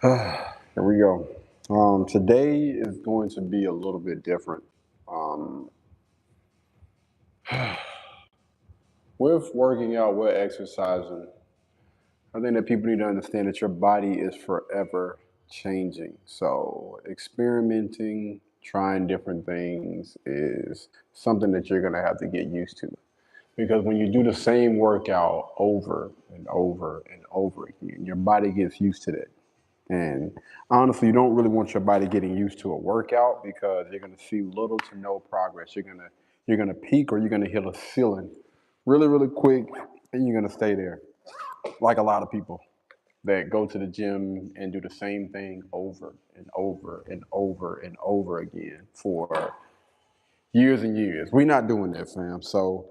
Here we go. Today is going to be a little bit different. Um, with working out, with exercising, I think that people need to understand that your body is forever changing. So, experimenting, trying different things is something that you're going to have to get used to. Because when you do the same workout over and over and over again, your body gets used to that. And honestly, you don't really want your body getting used to a workout because you're going to see little to no progress. You're gonna peak or you're gonna hit a ceiling really really quick, and you're gonna stay there. Like a lot of people that go to the gym and do the same thing over and over and over and over again for years and years. We're not doing that, fam. So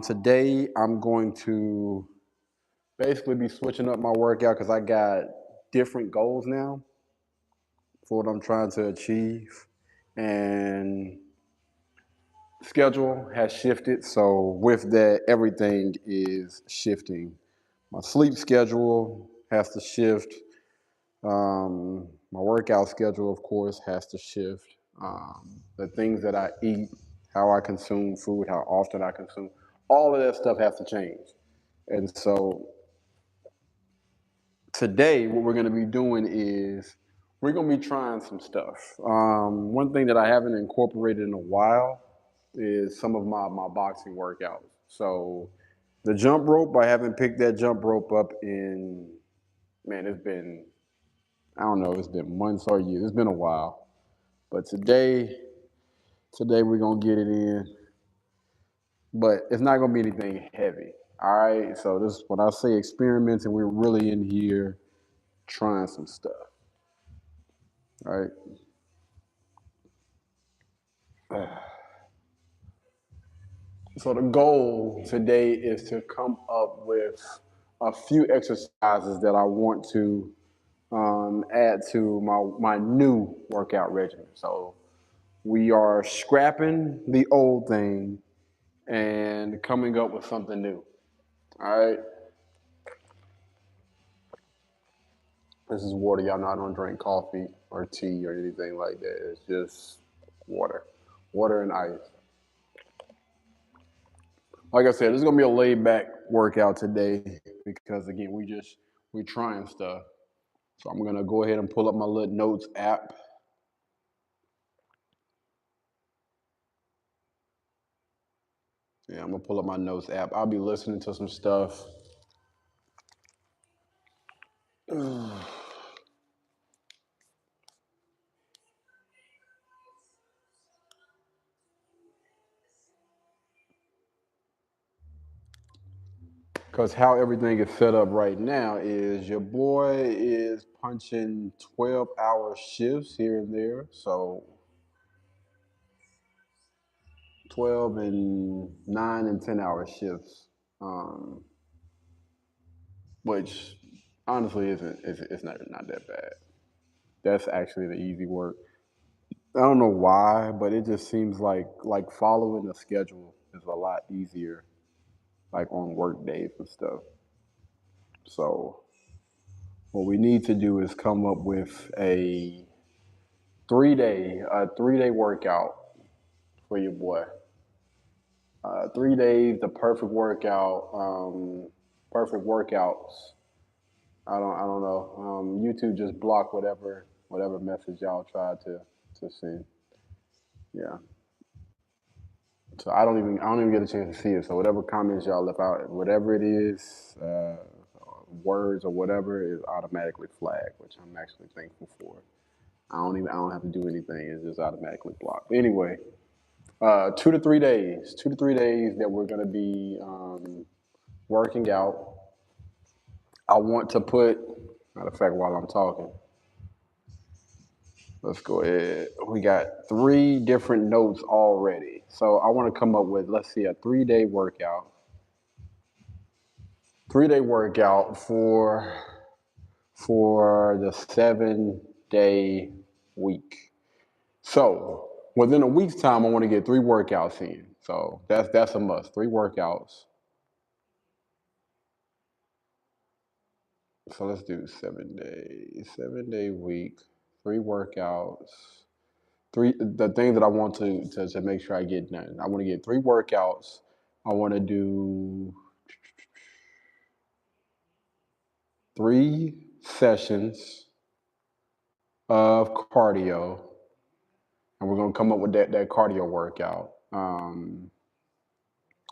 today I'm going to basically be switching up my workout because I got different goals now for what I'm trying to achieve. And schedule has shifted. So with that, everything is shifting. My sleep schedule has to shift. My workout schedule, of course, has to shift. The things that I eat, how I consume food, how often I consume, all of that stuff has to change. And so today, what we're going to be doing is we're going to be trying some stuff. One thing that I haven't incorporated in a while is some of my boxing workouts. So the jump rope, I haven't picked that jump rope up in, man, it's been, I don't know, it's been months or years. It's been a while. But today we're going to get it in. But it's not going to be anything heavy. All right. So this, when I say experimenting, we're really in here trying some stuff. All right. So the goal today is to come up with a few exercises that I want to add to my new workout regimen. So we are scrapping the old thing and coming up with something new. All right. This is water. Y'all know I don't drink coffee or tea or anything like that. It's just water, water and ice. Like I said, this is gonna be a laid back workout today because again, we trying stuff. So I'm gonna go ahead and pull up my little notes app. Yeah, I'm gonna pull up my notes app. I'll be listening to some stuff. Because how everything is set up right now is your boy is punching 12-hour shifts here and there. So 12 and 9 and 10-hour shifts, um, which honestly isn't, it's not that bad. That's actually the easy work. I don't know why, but it just seems like following the schedule is a lot easier, like on work days and stuff. So what we need to do is come up with a 3-day workout for your boy. 3 days, the perfect workout, perfect workouts. I don't know. YouTube just blocked whatever message y'all tried to send. Yeah. So I don't even get a chance to see it. So whatever comments y'all left out, whatever it is, words or whatever is automatically flagged, which I'm actually thankful for. I don't have to do anything. It's just automatically blocked. But anyway, 2 to 3 days that we're gonna be working out. I want to put, matter of fact, while I'm talking, let's go ahead. We got 3 different notes already. So I want to come up with, let's see, a 3-day workout. 3-day workout for the 7-day week. So within a week's time, I want to get 3 workouts in. So that's a must. 3 workouts. So let's do 7 days, 7 day week, 3 workouts. The thing that I want to make sure I get done. I want to get 3 workouts. I want to do 3 sessions of cardio, and we're gonna come up with that cardio workout.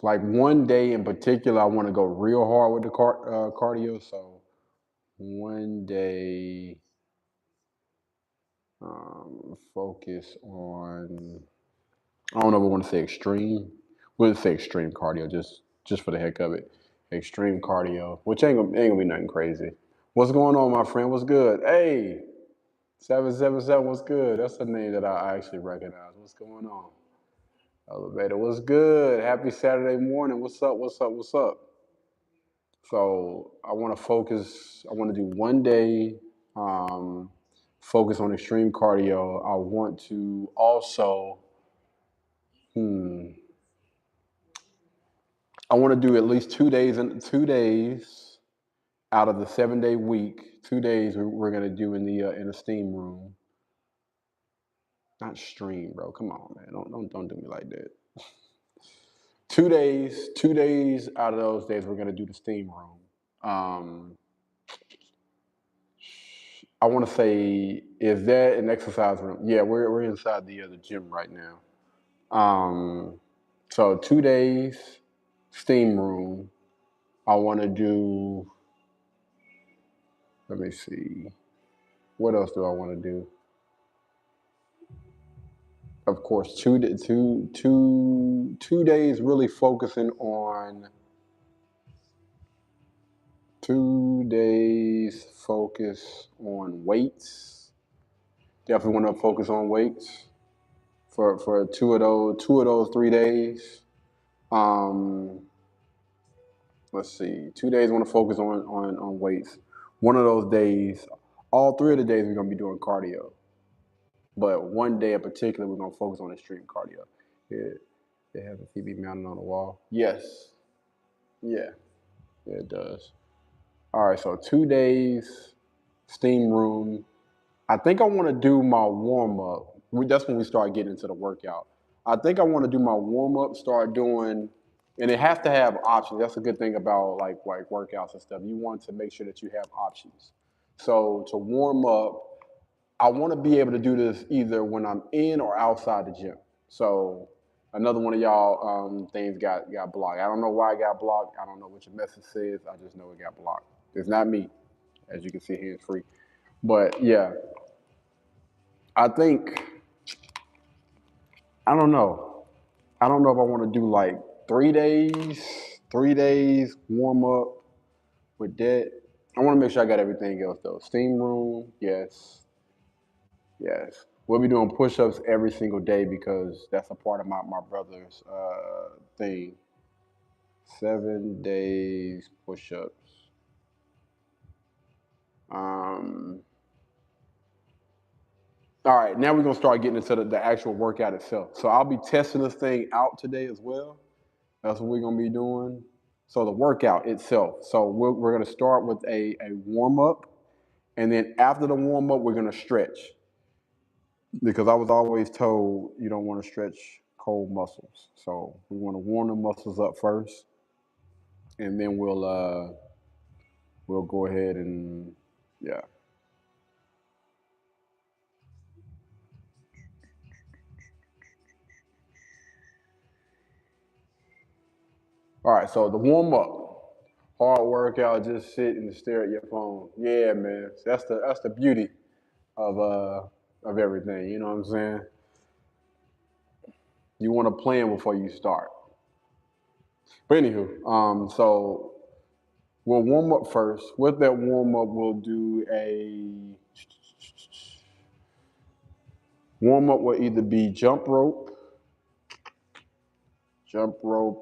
Like one day in particular, I want to go real hard with the cardio. So one day, focus on. I don't know if I want to say extreme. We'll say extreme cardio, just for the heck of it. Extreme cardio, which ain't gonna be nothing crazy. What's going on, my friend? What's good? Hey, 777. What's good? That's a name that I actually recognize. What's going on? Elevator. What's good? Happy Saturday morning. What's up? What's up? What's up? So I want to focus. I want to do one day. Um, Focus on extreme cardio. I want to also. Hmm, I want to do at least 2 days and 2 days out of the 7 day week. 2 days we're gonna do in the steam room. Not stream, bro. Come on, man. Don't do me like that. 2 days. 2 days out of those days we're gonna do the steam room. Um, I want to say, is that an exercise room? Yeah, we're inside the gym right now. Um, so 2 days steam room. I want to do. Let me see. What else do I want to do? Of course, 2 days really focusing on 2 days focus on weights. Definitely want to focus on weights for two of those 3 days. Um, let's see, 2 days want to focus on weights. One of those days, all 3 of the days we're gonna be doing cardio, but one day in particular we're gonna focus on extreme cardio. Yeah, they have a TV mounted on the wall. Yes, yeah, yeah, it does. All right, so 2 days, steam room. I think I want to do my warm up. That's when we start getting into the workout. I think I want to do my warm up, start doing, and it has to have options. That's a good thing about like workouts and stuff. You want to make sure that you have options. So to warm up, I want to be able to do this either when I'm in or outside the gym. So another one of y'all things got blocked. I don't know why it got blocked. I don't know what your message says. I just know it got blocked. It's not me, as you can see, hands free. But yeah, I think I don't know. I don't know if I want to do like 3 days, 3 days warm up with that. I want to make sure I got everything else though. Steam room, yes, yes. We'll be doing push-ups every single day because that's a part of my brother's thing. 7 days push-ups. Um, all right, now we're gonna start getting into the actual workout itself. So I'll be testing this thing out today as well. That's what we're gonna be doing. So the workout itself. So we're gonna start with a warm up, and then after the warm up, we're gonna stretch because I was always told you don't want to stretch cold muscles. So we want to warm the muscles up first, and then we'll go ahead and yeah. All right. So the warm up, hard workout, just sit and stare at your phone. Yeah, man. That's the beauty of everything. You know what I'm saying? You want to plan before you start. But anywho, so we'll warm up first. With that warm up, we'll do a warm up will either be jump rope,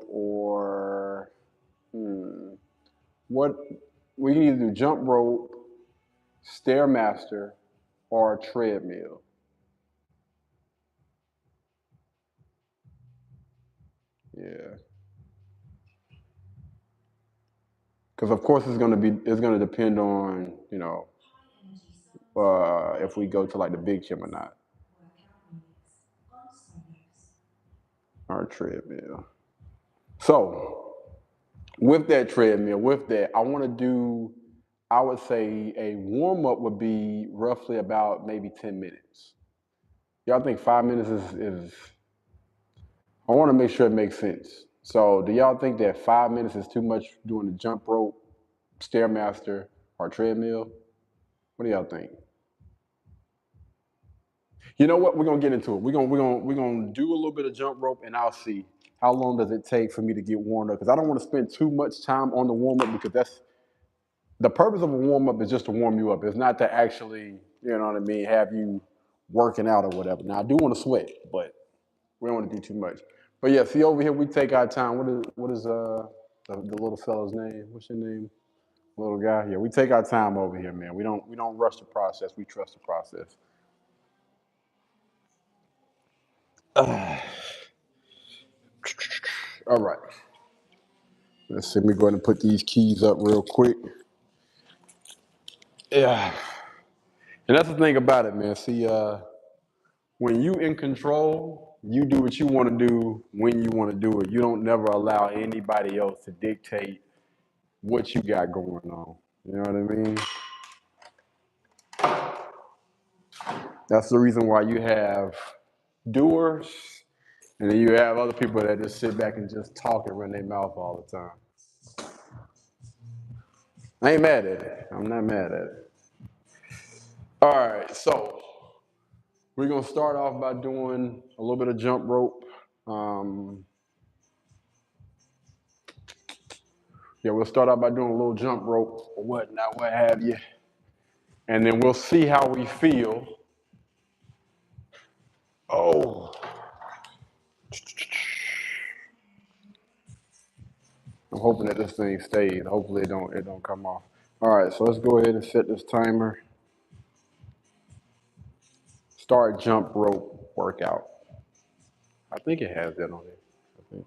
or what we can either do jump rope, stairmaster, or treadmill. Yeah, Because of course it's gonna depend on if we go to like the big gym or not. Our treadmill. So with that treadmill, with that, I want to do. I would say a warm up would be roughly about maybe 10 minutes. Y'all think 5 minutes is I want to make sure it makes sense. So, do y'all think that 5 minutes is too much doing the jump rope, stairmaster, or treadmill? What do y'all think? You know what? We're gonna get into it. We're gonna do a little bit of jump rope, and I'll see how long does it take for me to get warmed up. Because I don't want to spend too much time on the warm up because that's the purpose of a warm up is just to warm you up. It's not to actually, you know what I mean, have you working out or whatever. Now I do want to sweat, but we don't want to do too much. But yeah, see over here we take our time. What is the little fella's name? What's your name? Little guy. Yeah, we take our time over here, man. We don't rush the process. We trust the process. All right. Let's see. Let me go ahead and put these keys up real quick. Yeah. And that's the thing about it, man. See, when you in control, you do what you want to do when you want to do it. You don't never allow anybody else to dictate what you got going on. You know what I mean? That's the reason why you have doers, and then you have other people that just sit back and just talk and run their mouth all the time. I ain't mad at it. I'm not mad at it. All right, so we're gonna start off by doing a little bit of jump rope. Um, yeah, we'll start out by doing a little jump rope or whatnot, what have you, and then we'll see how we feel. Oh, I'm hoping that this thing stays. Hopefully it don't come off. All right, so let's go ahead and set this timer. Start jump rope workout. I think it has that on it. I think.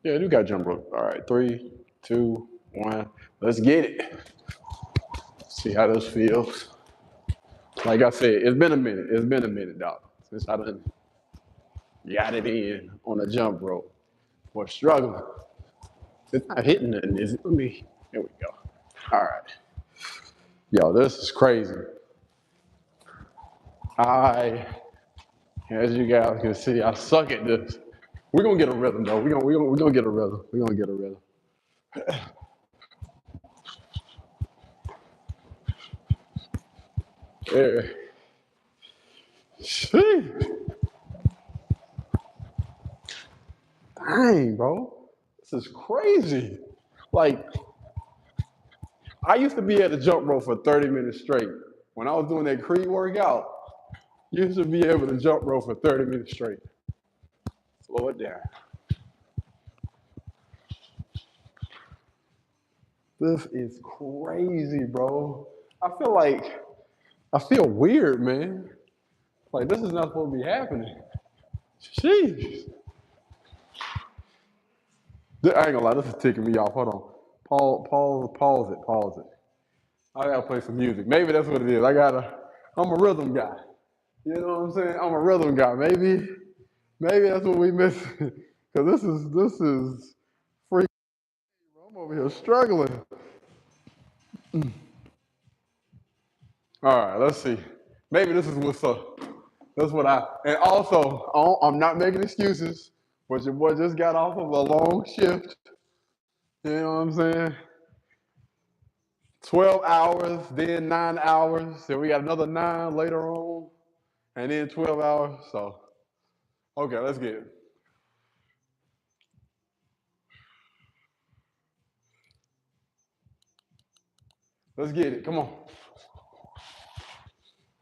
Yeah, you got jump rope. All right, 3, 2, 1. Let's get it. See how this feels. Like I said, it's been a minute. It's been a minute, dog, since I done got it in on a jump rope. We're struggling. It's not hitting nothing, is it? Here we go. All right. Yo, this is crazy. As you guys can see, I suck at this. We're gonna get a rhythm though. We're gonna get a rhythm. We're gonna get a rhythm. Yeah. Dang, bro. This is crazy. Like, I used to be able to jump rope for 30 minutes straight. When I was doing that Creed workout, you used to be able to jump rope for 30 minutes straight. Slow it down. This is crazy, bro. I feel weird, man. Like, this is not supposed to be happening. Jeez. I ain't gonna lie, this is ticking me off. Hold on. Pause it. I gotta play some music. Maybe that's what it is. I'm a rhythm guy. You know what I'm saying? I'm a rhythm guy. Maybe that's what we miss. Cause this is freaking. I'm over here struggling. All right, let's see. Maybe this is what's up. That's what and also, I'm not making excuses, but your boy just got off of a long shift. You know what I'm saying? 12 hours, then 9 hours. Then we got another 9 later on, and then 12 hours. So, okay, let's get it. Let's get it. Come on.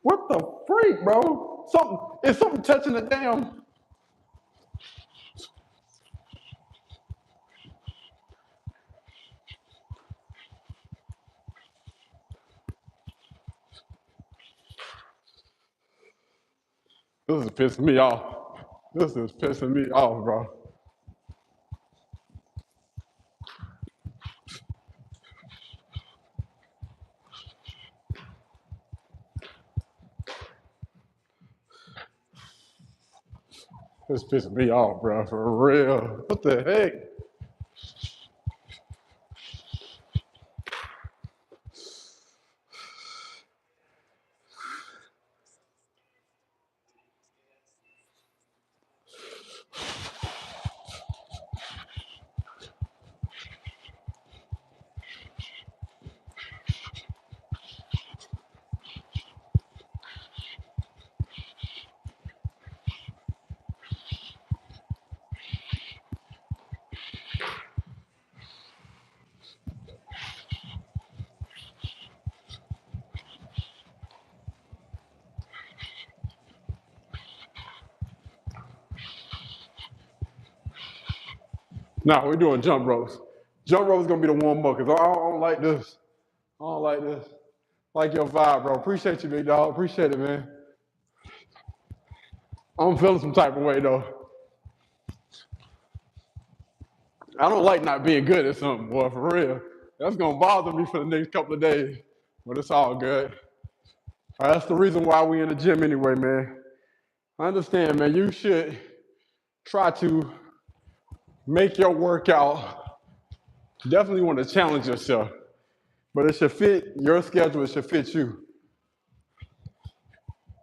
What the freak, bro? Is something touching the damn. This is pissing me off. This is pissing me off, bro. This pissing me off, bro, for real. What the heck? Nah, we're doing jump ropes. Jump ropes is gonna be the warm up because I don't like this. I don't like this. Like your vibe, bro. Appreciate you, big dog. Appreciate it, man. I'm feeling some type of way though. I don't like not being good at something, boy, for real. That's gonna bother me for the next couple of days. But it's all good. All right, that's the reason why we in the gym anyway, man. I understand, man. You should try to make your workout. Definitely want to challenge yourself. But it should fit your schedule, it should fit you.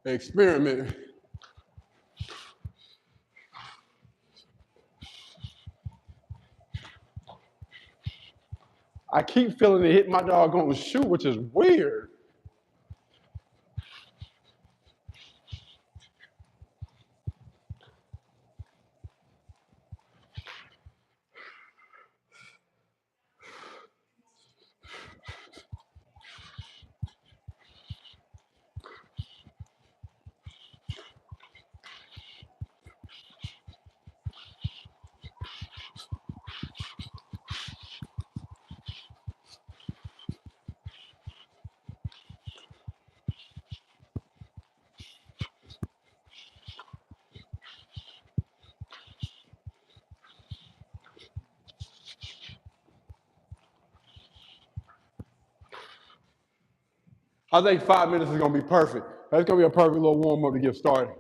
Experiment. I keep feeling it hit my doggone shoe, which is weird. I think 5 minutes is gonna be perfect. That's gonna be a perfect little warm up to get started.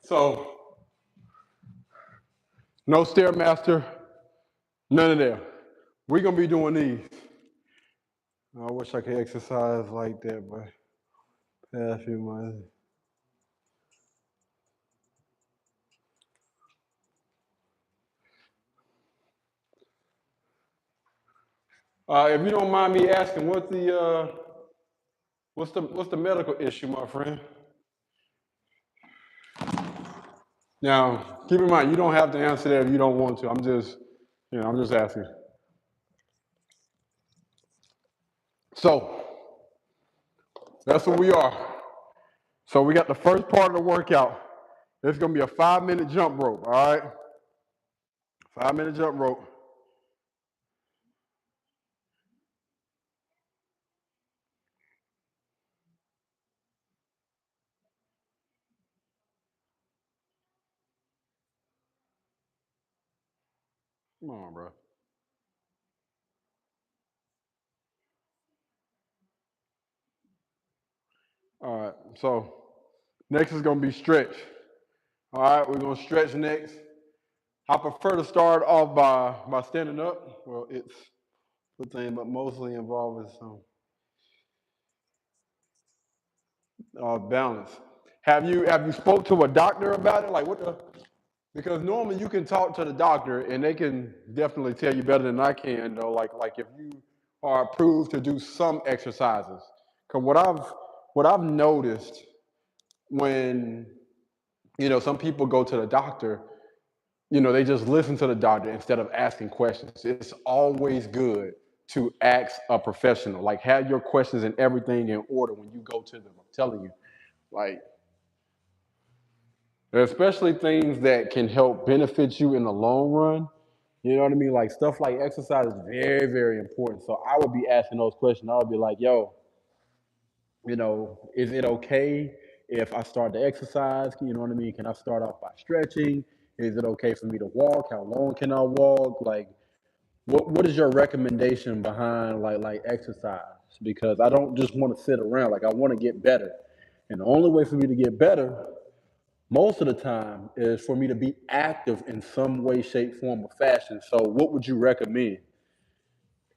So, no Stairmaster, none of that. We're gonna be doing these. I wish I could exercise like that, but past few months. If you don't mind me asking, what's the medical issue, my friend? Now, keep in mind, you don't have to answer that if you don't want to. I'm just asking. So, that's what we are. So we got the first part of the workout. It's gonna be a 5 minute jump rope, all right? 5 minute jump rope. Come on, bro. All right, so next is gonna be stretch. All right, we're gonna stretch next. I prefer to start off by standing up. Well, it's the thing, but mostly involving some balance. Have you spoke to a doctor about it? Like what the? Because normally you can talk to the doctor and they can definitely tell you better than I can. Though, like if you are approved to do some exercises. Because what I've noticed when some people go to the doctor, they just listen to the doctor instead of asking questions. It's always good to ask a professional. Like, have your questions and everything in order when you go to them. I'm telling you, like, especially things that can help benefit you in the long run. You know what I mean? Like stuff like exercise is very, very important. So I would be asking those questions. I would be like, yo, is it okay if I start to exercise? You know what I mean? Can I start off by stretching? Is it okay for me to walk? How long can I walk? Like, what is your recommendation behind like exercise? Because I don't just want to sit around. Like I want to get better, and the only way for me to get better most of the time is for me to be active in some way, shape, form, or fashion. So, what would you recommend?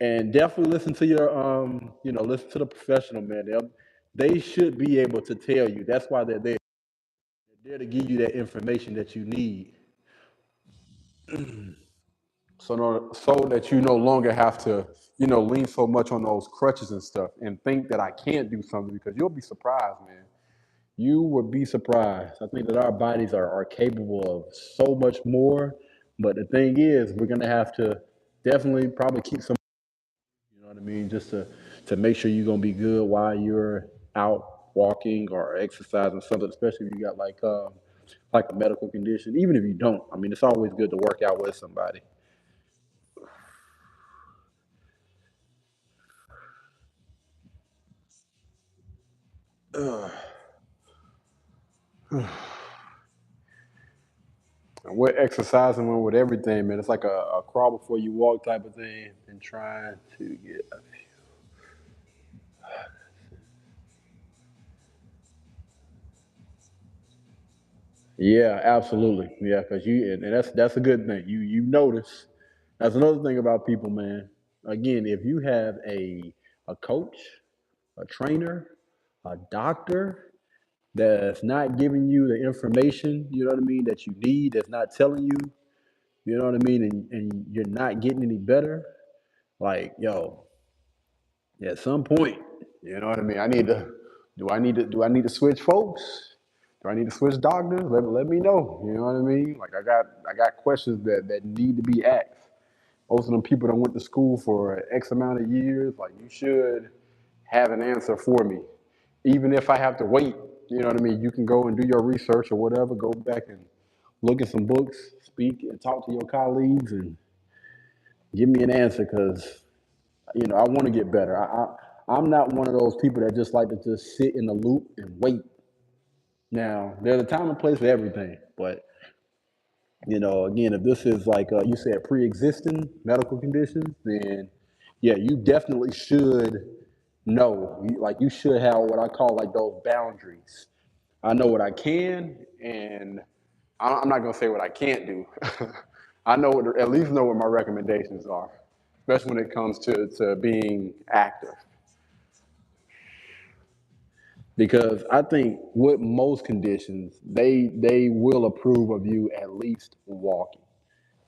And definitely listen to listen to the professional, man. They should be able to tell you. That's why they're there. They're there to give you that information that you need, so that you no longer have to, lean so much on those crutches and stuff, and think that I can't do something because you'll be surprised, man. You would be surprised. I think that our bodies are capable of so much more. But the thing is, we're gonna have to definitely probably keep some, you know what I mean, just to make sure you're gonna be good while you're out walking or exercising something, especially if you got like a medical condition. Even if you don't, I mean, it's always good to work out with somebody. And we're exercising one with everything, man. It's like a crawl before you walk type of thing, and trying to get. Yeah, absolutely. Yeah, because and that's a good thing. You notice. That's another thing about people, man. Again, if you have a coach, a trainer, a doctor that's not giving you the information, you know what I mean, that you need, that's not telling you, you know what I mean, and you're not getting any better, like, yo, at some point, you know what I mean, do I need to switch folks? Do I need to switch doctors? Let me know. You know what I mean? Like I got questions that need to be asked. Most of them people that went to school for X amount of years, like you should have an answer for me. Even if I have to wait, you know what I mean? You can go and do your research or whatever, go back and look at some books, speak and talk to your colleagues and give me an answer because I want to get better. I'm not one of those people that just like to just sit in the loop and wait. Now, there's a time and place for everything, but again, if this is like you said, pre-existing medical conditions, then yeah, you definitely should know. Like you should have what I call like those boundaries. I know what I can, and I'm not gonna say what I can't do. I know at least know what my recommendations are, especially when it comes to being active. Because I think with most conditions, they will approve of you at least walking.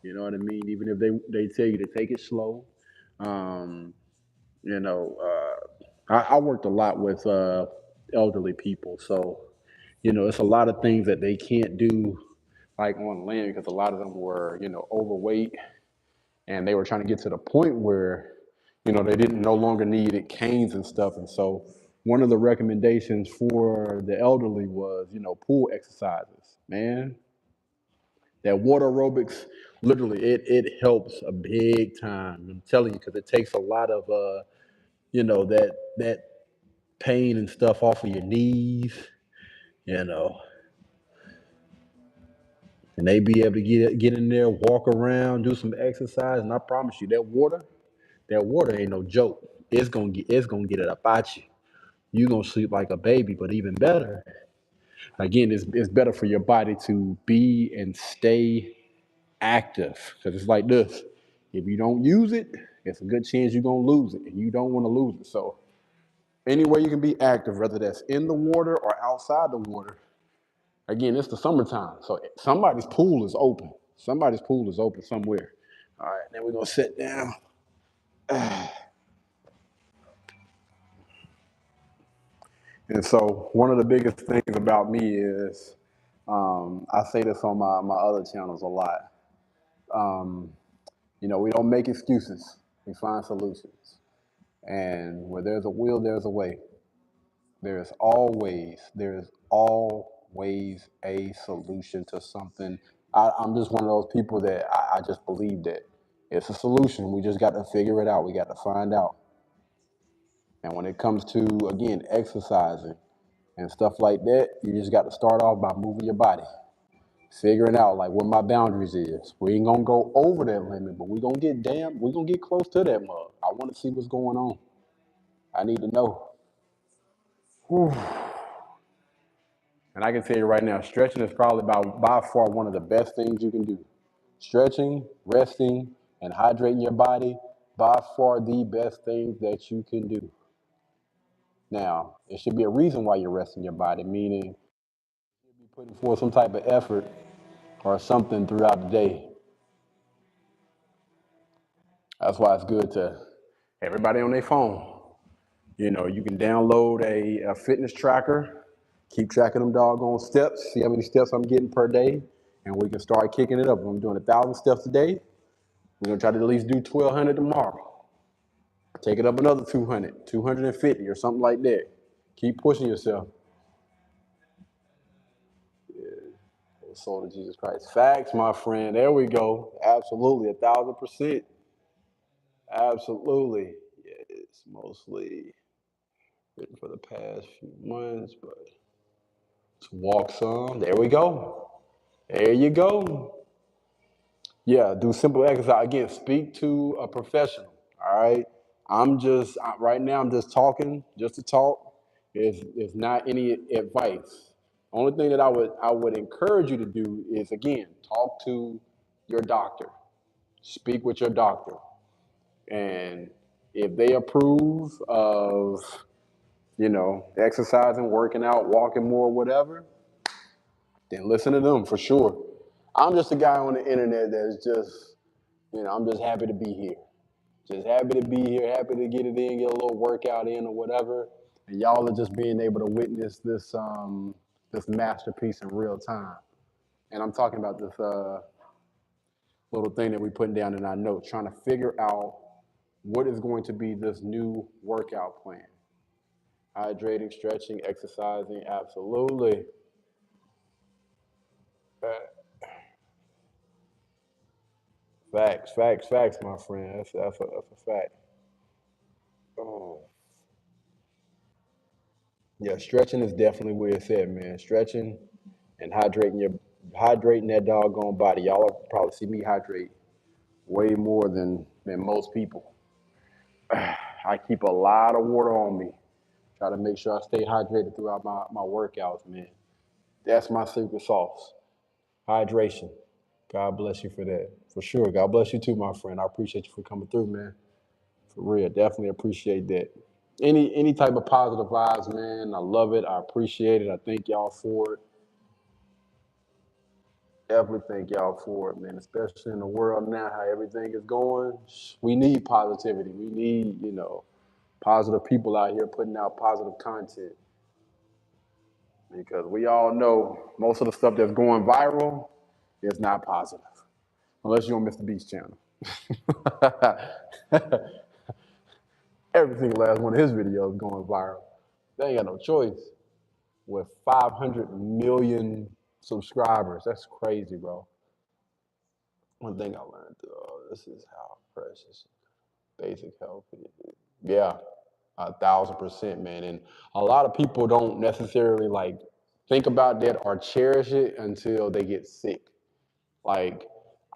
You know what I mean? Even if they tell you to take it slow. Um, you know, I worked a lot with elderly people, so it's a lot of things that they can't do like on land because a lot of them were overweight and they were trying to get to the point where they didn't no longer needed canes and stuff. And so one of the recommendations for the elderly was pool exercises. Man, that water aerobics, literally, it helps a big time. I'm telling you, because it takes a lot of that pain and stuff off of your knees, you know, and they be able to get in there, walk around, do some exercise, and I promise you, that water ain't no joke. It's gonna get it up at you. You gonna sleep like a baby, but even better, again, it's better for your body to be and stay active because it's like this. If you don't use it, it's a good chance you're gonna lose it, and you don't want to lose it. So any way you can be active, whether that's in the water or outside the water. Again, it's the summertime, so somebody's pool is open. Somebody's pool is open somewhere. All right, then we're gonna sit down. And so one of the biggest things about me is I say this on my other channels a lot. We don't make excuses. We find solutions. And where there's a will, there's a way. There's always a solution to something. I'm just one of those people that I just believe that it's a solution. We just got to figure it out. We got to find out. And when it comes to, again, exercising and stuff like that, you just got to start off by moving your body, figuring out like what my boundaries is. We ain't gonna go over that limit, but we gonna get close to that mug. I want to see what's going on. I need to know. Whew. And I can tell you right now, stretching is probably by far one of the best things you can do. Stretching, resting, and hydrating your body, by far the best things that you can do. Now, there should be a reason why you're resting your body, meaning you'll be putting forth some type of effort or something throughout the day. That's why it's good to everybody on their phone. You can download a fitness tracker, keep track of them doggone steps, see how many steps I'm getting per day, and we can start kicking it up. If I'm doing 1,000 steps a day, we're gonna try to at least do 1,200 tomorrow. Take it up another 200, 250 or something like that. Keep pushing yourself. Soul to Jesus Christ. Facts, my friend. There we go. Absolutely, 1,000%. Absolutely. Yeah, it's mostly written for the past few months, but let's walk some. There we go. There you go. Yeah, do simple exercise. Again, speak to a professional. All right. Right now, I'm just talking just to talk. It's not any advice. Only thing that I would encourage you to do is, again, talk to your doctor. Speak with your doctor. And if they approve of, exercising, working out, walking more, whatever, then listen to them for sure. I'm just a guy on the internet that's just, I'm just happy to be here. Just happy to be here, happy to get it in, get a little workout in or whatever. And y'all are just being able to witness this masterpiece in real time. And I'm talking about this little thing that we putting down in our notes, trying to figure out what is going to be this new workout plan. Hydrating, stretching, exercising, absolutely. Facts, facts, facts, my friend. That's a fact. Oh. Yeah, stretching is definitely where it's at, man. Stretching and hydrating that doggone body. Y'all will probably see me hydrate way more than most people. I keep a lot of water on me. Try to make sure I stay hydrated throughout my workouts, man. That's my secret sauce. Hydration. God bless you for that. For sure. God bless you too, my friend. I appreciate you for coming through, man. For real. Definitely appreciate that. Any type of positive vibes, man. I love it. I appreciate it. I thank y'all for it. Definitely thank y'all for it, man. Especially in the world now, how everything is going. We need positivity. We need, positive people out here putting out positive content. Because we all know most of the stuff that's going viral is not positive. Unless you're on Mr. Beast channel. Every single last one of his videos going viral. They ain't got no choice. With 500 million subscribers. That's crazy, bro. One thing I learned, this is how precious basic health is. Yeah, 1,000%, man. And a lot of people don't necessarily like think about that or cherish it until they get sick. Like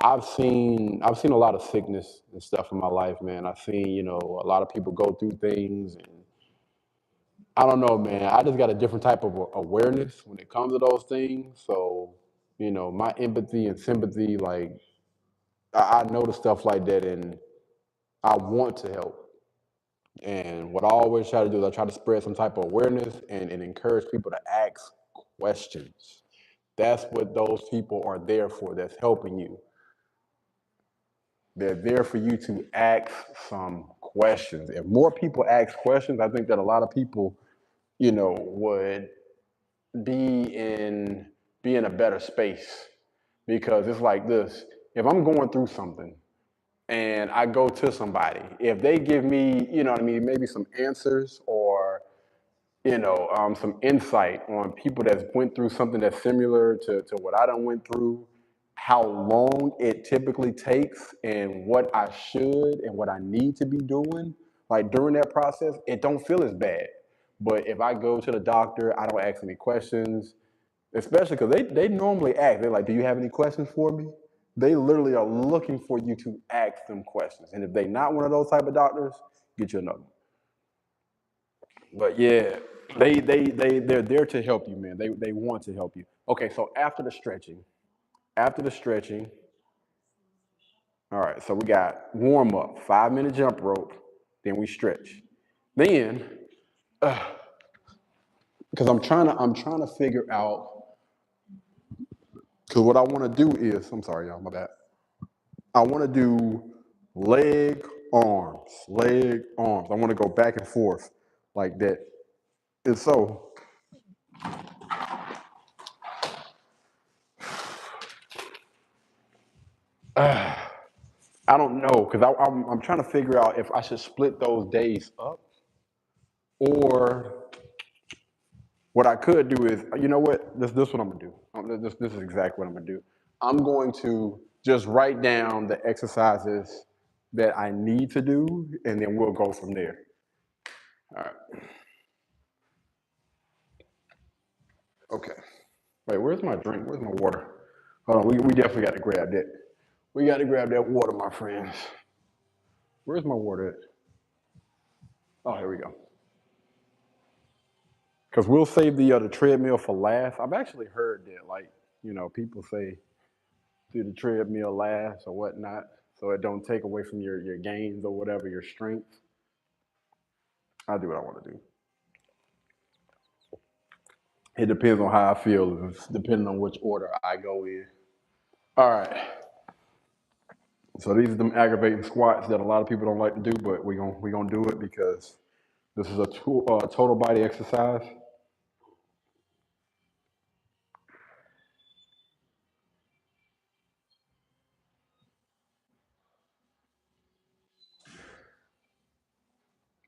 I've seen a lot of sickness and stuff in my life, man. I've seen, a lot of people go through things and I don't know, man. I just got a different type of awareness when it comes to those things. So, my empathy and sympathy, like I notice stuff like that and I want to help. And what I always try to do is I try to spread some type of awareness and encourage people to ask questions. That's what those people are there for, that's helping you. They're there for you to ask some questions. If more people ask questions, I think that a lot of people, would be in be in a better space because it's like this. if I'm going through something and I go to somebody, if they give me, you know what I mean, maybe some answers or some insight on people that's went through something that's similar to what I done went through, how long it typically takes and what I should and what I need to be doing, like during that process, it don't feel as bad. But if I go to the doctor, I don't ask any questions, especially because they normally ask, they're like, do you have any questions for me? They literally are looking for you to ask them questions. And if they not one of those type of doctors, get you another one. But yeah, they're there to help you, man. They want to help you. Okay, so after the stretching, all right. So we got warm up, 5 minute jump rope, then we stretch. Then, because I'm trying to figure out. Because what I want to do is, I'm sorry, y'all, my bad. I want to do leg, arms. I want to go back and forth like that. And so I don't know because I'm trying to figure out if I should split those days up or what I could do is, you know what? This is what I'm gonna do. This is exactly what I'm gonna do. I'm going to just write down the exercises that I need to do, and then we'll go from there. All right. Okay. Wait, where's my drink? Where's my water? Hold on. We definitely got to grab that. We got to grab that water, my friends. Where's my water at? Oh, here we go. Because we'll save the treadmill for last. I've actually heard that, like, people say do the treadmill last or whatnot, so it don't take away from your gains or whatever, your strength. I do what I want to do. It depends on how I feel, depending on which order I go in. All right. So these are them aggravating squats that a lot of people don't like to do, but we gonna do it because this is a total body exercise.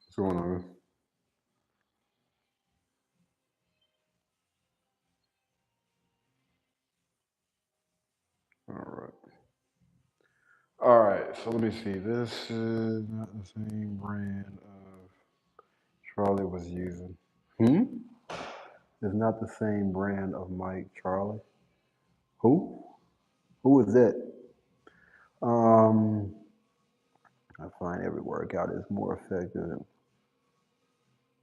What's going on? All right. All right. So let me see. This is not the same brand of Charlie was using. Hmm. It's not the same brand of Mike Charlie. Who? Who is that? Um, I find every workout is more effective.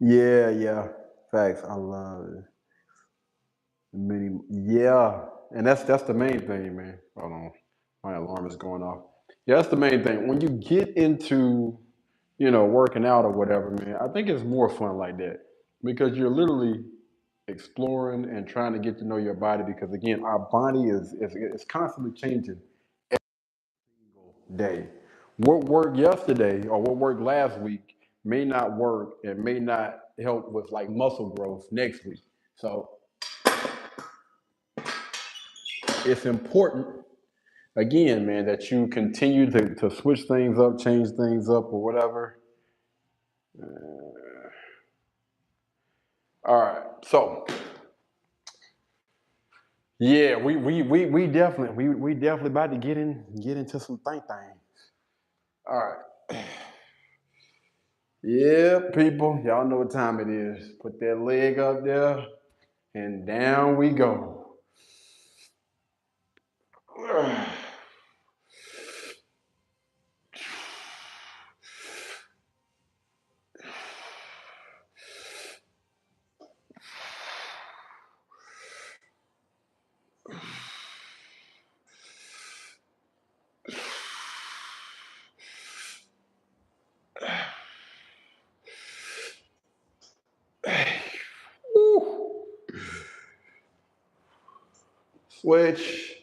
Yeah, yeah. Facts. I love it. Many. Yeah, and that's the main thing, man. Hold on, my alarm is going off. Yeah, that's the main thing. When you get into working out or whatever, man, I think it's more fun like that because you're literally exploring and trying to get to know your body because again, our body is constantly changing day. What worked yesterday or what worked last week may not work and may not help with like muscle growth next week. So it's important, again, man, that you continue to switch things up, change things up, or whatever. All right. So yeah, we definitely about to get into some things. All right. Yeah, people, y'all know what time it is. Put that leg up there, and down we go. Woo. Switch.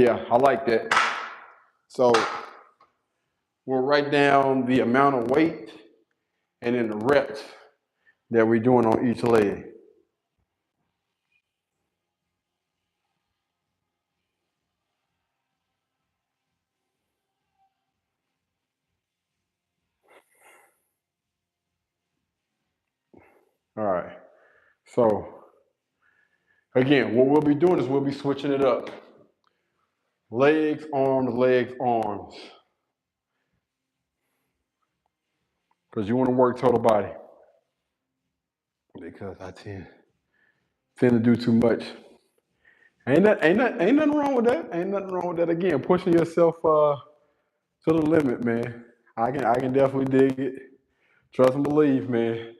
Yeah, I like that. So we'll write down the amount of weight and then the reps that we're doing on each leg. All right. So again, what we'll be doing is we'll be switching it up. Legs, arms, legs, arms. Because you want to work total body. Because I tend to do too much. Ain't nothing wrong with that. Ain't nothing wrong with that. Again, pushing yourself to the limit, man. I can definitely dig it. Trust and believe, man.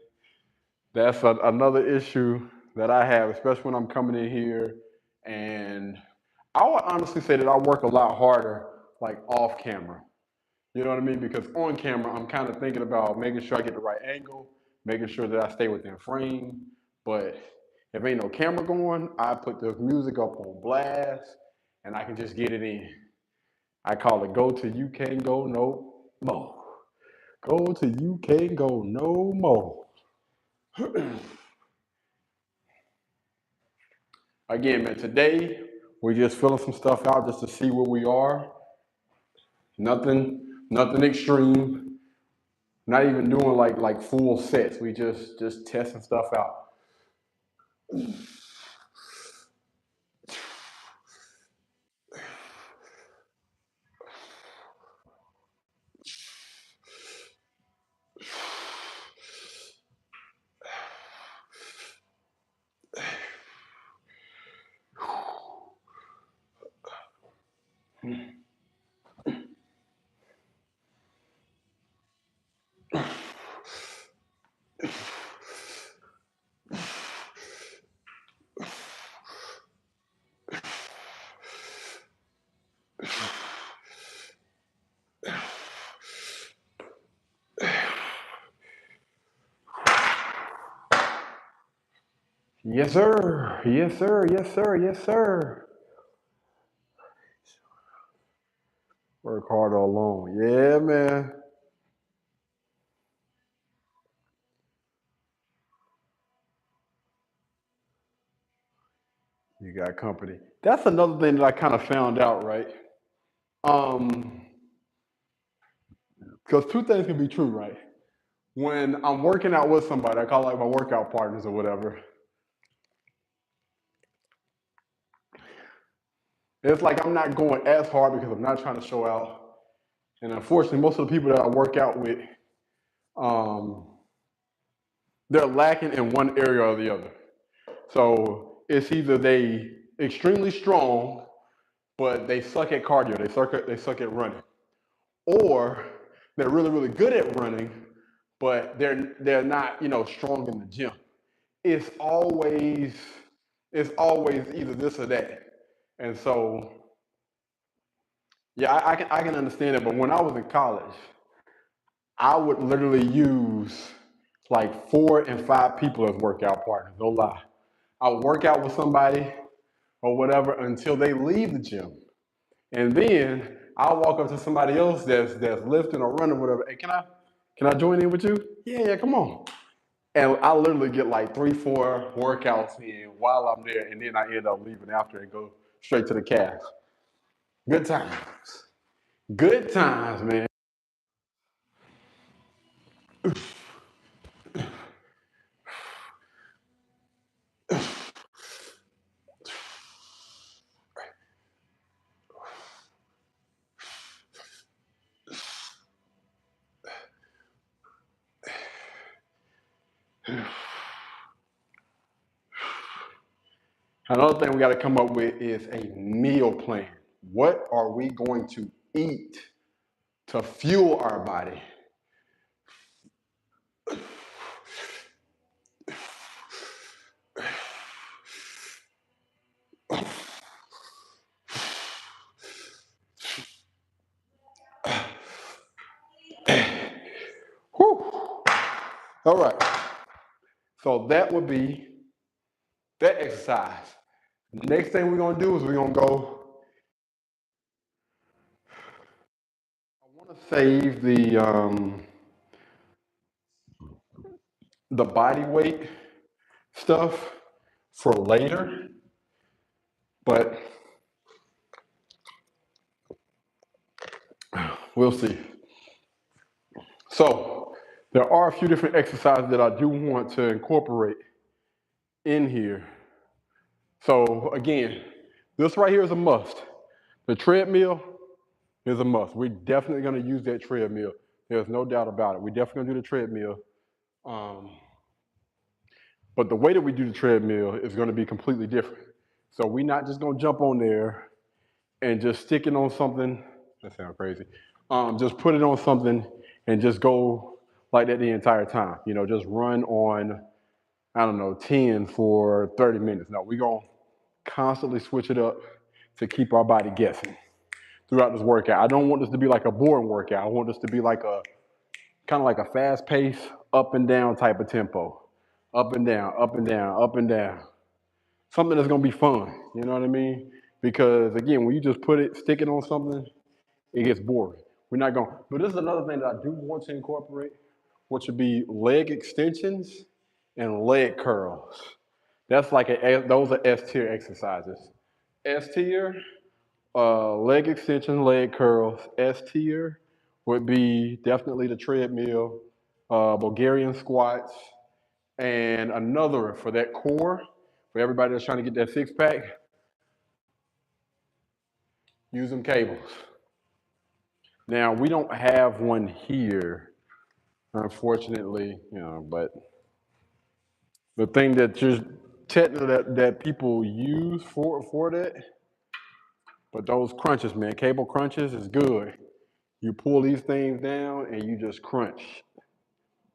That's another issue that I have, especially when I'm coming in here. And I would honestly say that I work a lot harder, like off camera. You know what I mean? Because on camera, I'm kind of thinking about making sure I get the right angle, making sure that I stay within frame. But if ain't no camera going, I put the music up on blast and I can just get it in. I call it go till you can't go no more. Go till you can't go no more. Again, man, today we're just filling some stuff out just to see where we are. Nothing extreme. Not even doing like full sets. We just testing stuff out. Yes, sir. Yes, sir. Yes, sir. Yes, sir. Work hard all along. Yeah, man. You got company. That's another thing that I kind of found out, right? Um, because two things can be true, right? When I'm working out with somebody, I call it like my workout partners or whatever. It's like I'm not going as hard because I'm not trying to show out. And unfortunately, most of the people that I work out with, um, they're lacking in one area or the other. So it's either they extremely strong, but they suck at cardio. They suck at running, or they're really good at running, but they're not strong in the gym. It's always it's always either this or that. And so yeah, I can understand it. But when I was in college, I would literally use like 4 and 5 people as workout partners. No lie. I would work out with somebody or whatever until they leave the gym. And then I'll walk up to somebody else that's lifting or running or whatever. Hey, can I join in with you? Yeah, come on. And I literally get like 3, 4 workouts in while I'm there, and then I end up leaving after and go straight to the calf. Good times. Good times, man. Another thing we got to come up with is a meal plan. What are we going to eat to fuel our body? Whew. All right. So that would be that exercise. Next thing we're going to do is we're going to go save the body weight stuff for later, but we'll see. So there are a few different exercises that I do want to incorporate in here. So again, this right here is a must. The treadmill is a must. We're definitely going to use that treadmill. There's no doubt about it. We're definitely going to do the treadmill. Um, but the way that we do the treadmill is going to be completely different. So we're not just going to jump on there and just stick it on something. That sounds crazy. Just put it on something and just go like that the entire time. You know, just run on, I don't know, 10 for 30 minutes. No, we're going to constantly switch it up to keep our body guessing throughout this workout. I don't want this to be like a boring workout. I want this to be like a kind of like a fast pace, up and down type of tempo. Up and down, up and down, up and down. Something that's gonna be fun, you know what I mean? Because again, when you just stick it on something, it gets boring. We're not going, but this is another thing that I do want to incorporate, which would be leg extensions and leg curls. That's like those are S tier exercises. S tier, leg extension, leg curls. S tier would be definitely the treadmill, Bulgarian squats, and another for that core, for everybody that's trying to get that six pack, use them cables. Now we don't have one here, unfortunately, you know, but the thing that you're technically that people use for that, but those crunches, man, cable crunches is good. You pull these things down and you just crunch.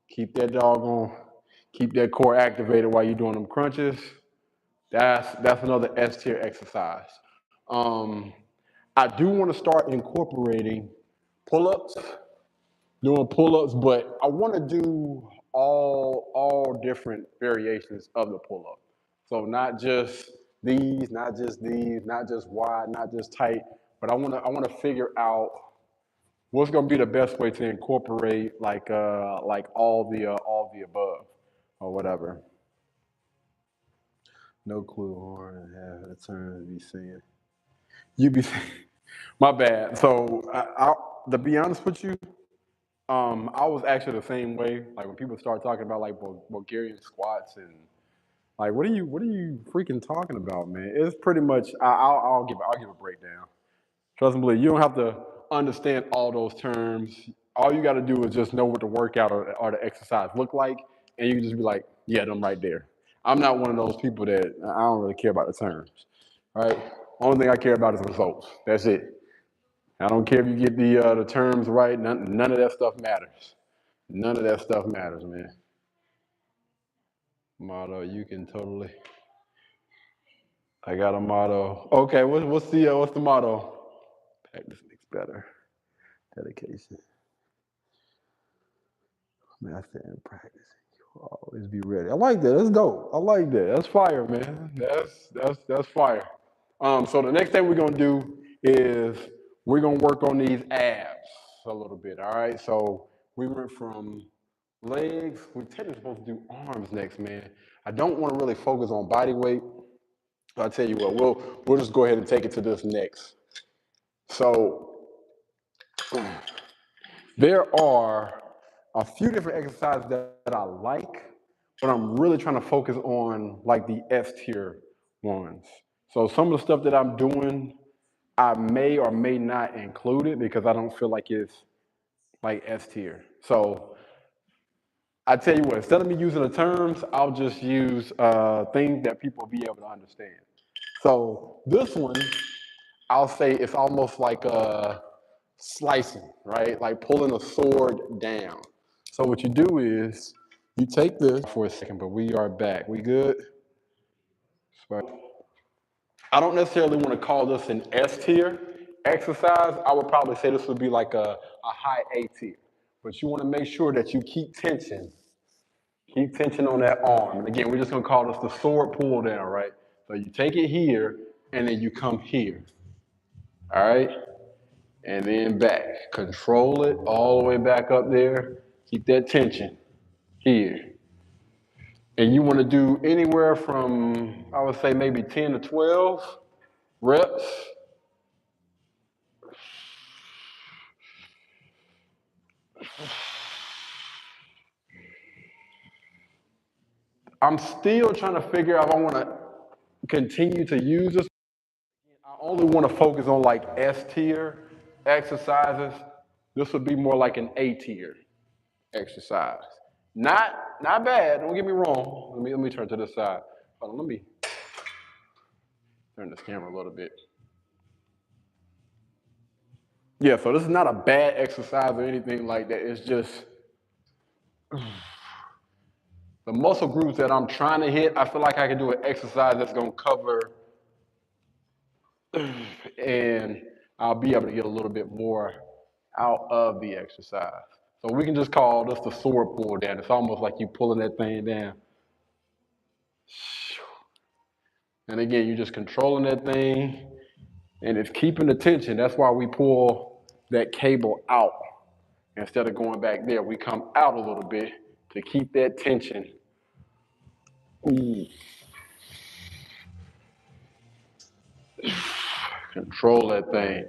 Keep that doggone, keep that core activated while you're doing them crunches. That's another S tier exercise. Um, I do want to start incorporating pull-ups, doing pull-ups, but I want to do all different variations of the pull-up. So not just wide, not just tight, but I want to figure out what's going to be the best way to incorporate like all the above or whatever. No clue horn and half the terms be saying. You be my bad. So to be honest with you, I was actually the same way. Like when people start talking about like Bulgarian squats and like what are you freaking talking about, man? It's pretty much I'll give a breakdown. Trust and believe. You don't have to understand all those terms. All you got to do is just know what the workout or the exercise look like, and you can just be like, yeah, them right there. I'm not one of those people that I don't really care about the terms. All right. Only thing I care about is results. That's it. I don't care if you get the terms right. None of that stuff matters. None of that stuff matters, man. Motto, you can totally. I got a motto. Okay, what's the motto? Practice makes better. Dedication. Man, I said in practice. You always be ready. I like that. That's dope. I like that. That's fire, man. That's fire. So the next thing we're gonna do is we're gonna work on these abs a little bit. All right. So we went from legs. We're technically supposed to do arms next, man. I don't want to really focus on body weight. I'll tell you what. We'll just go ahead and take it to this next. So there are a few different exercises that I like, but I'm really trying to focus on like the S tier ones. So some of the stuff that I'm doing, I may or may not include it because I don't feel like it's like S tier. So I tell you what, instead of me using the terms, I'll just use things that people will be able to understand. So this one, I'll say it's almost like slicing, right? Like pulling a sword down. So what you do is you take this for a second, but we are back. We good? I don't necessarily want to call this an S tier exercise. I would probably say this would be like a high A tier. But you want to make sure that you keep tension. Keep tension on that arm. And again, we're just going to call this the sword pull down, right? So you take it here and then you come here. All right? and then back. Control it all the way back up there. Keep that tension here. And you want to do anywhere from, I would say, maybe 10 to 12 reps. I'm still trying to figure out if I want to continue to use this. I only want to focus on like S tier exercises. This would be more like an A tier exercise. Not bad. Don't get me wrong. Let me turn to this side. Hold on, let me turn this camera a little bit. Yeah, so this is not a bad exercise or anything like that. It's just the muscle groups that I'm trying to hit. I feel like I can do an exercise that's gonna cover, and I'll be able to get a little bit more out of the exercise. So we can just call this the sword pull down. It's almost like you pulling that thing down. And again, you're just controlling that thing, and it's keeping the tension. That's why we pull that cable out. Instead of going back there, we come out a little bit to keep that tension. Ooh. Control that thing.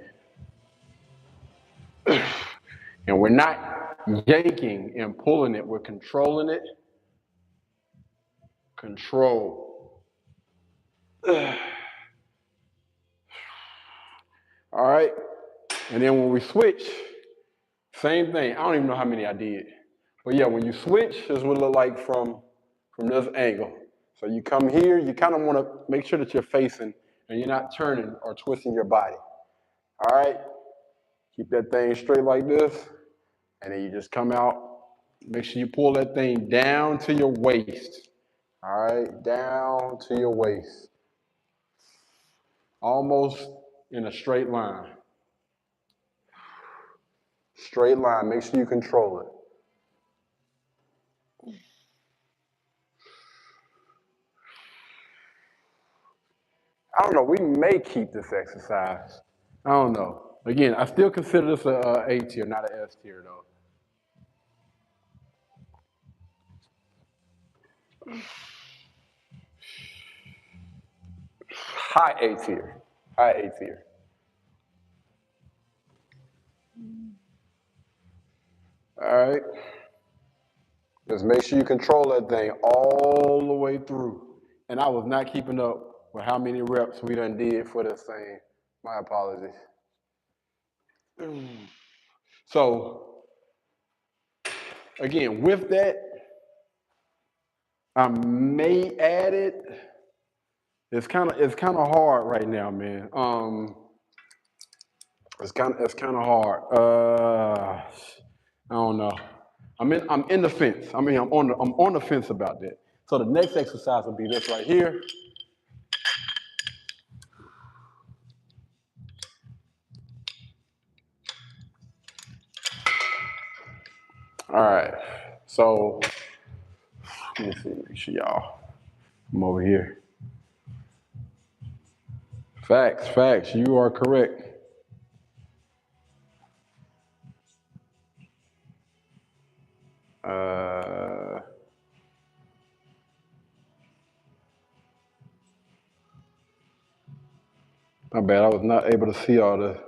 And we're not yanking and pulling it, we're controlling it. Control. All right. And then when we switch, same thing. I don't even know how many I did. But yeah, when you switch, this is what it look like from this angle. So you come here, you kind of want to make sure that you're facing and you're not turning or twisting your body. All right? Keep that thing straight like this. And then you just come out. Make sure you pull that thing down to your waist. All right? Down to your waist. Almost in a straight line. Straight line. Make sure you control it. I don't know. We may keep this exercise. I don't know. Again, I still consider this a A tier, not an S tier, though. High A tier. High A tier. All right. Just make sure you control that thing all the way through. And I was not keeping up with how many reps we done did for this thing. My apologies. So, again, with that, I may add it. It's kind of hard right now, man. It's kind of hard. I don't know. I'm in the fence. I mean, I'm on the fence about that. So the next exercise will be this right here. All right. So let me see. Make sure y'all. I'm over here. Facts. You are correct. Uh, my bad. I was not able to see all this.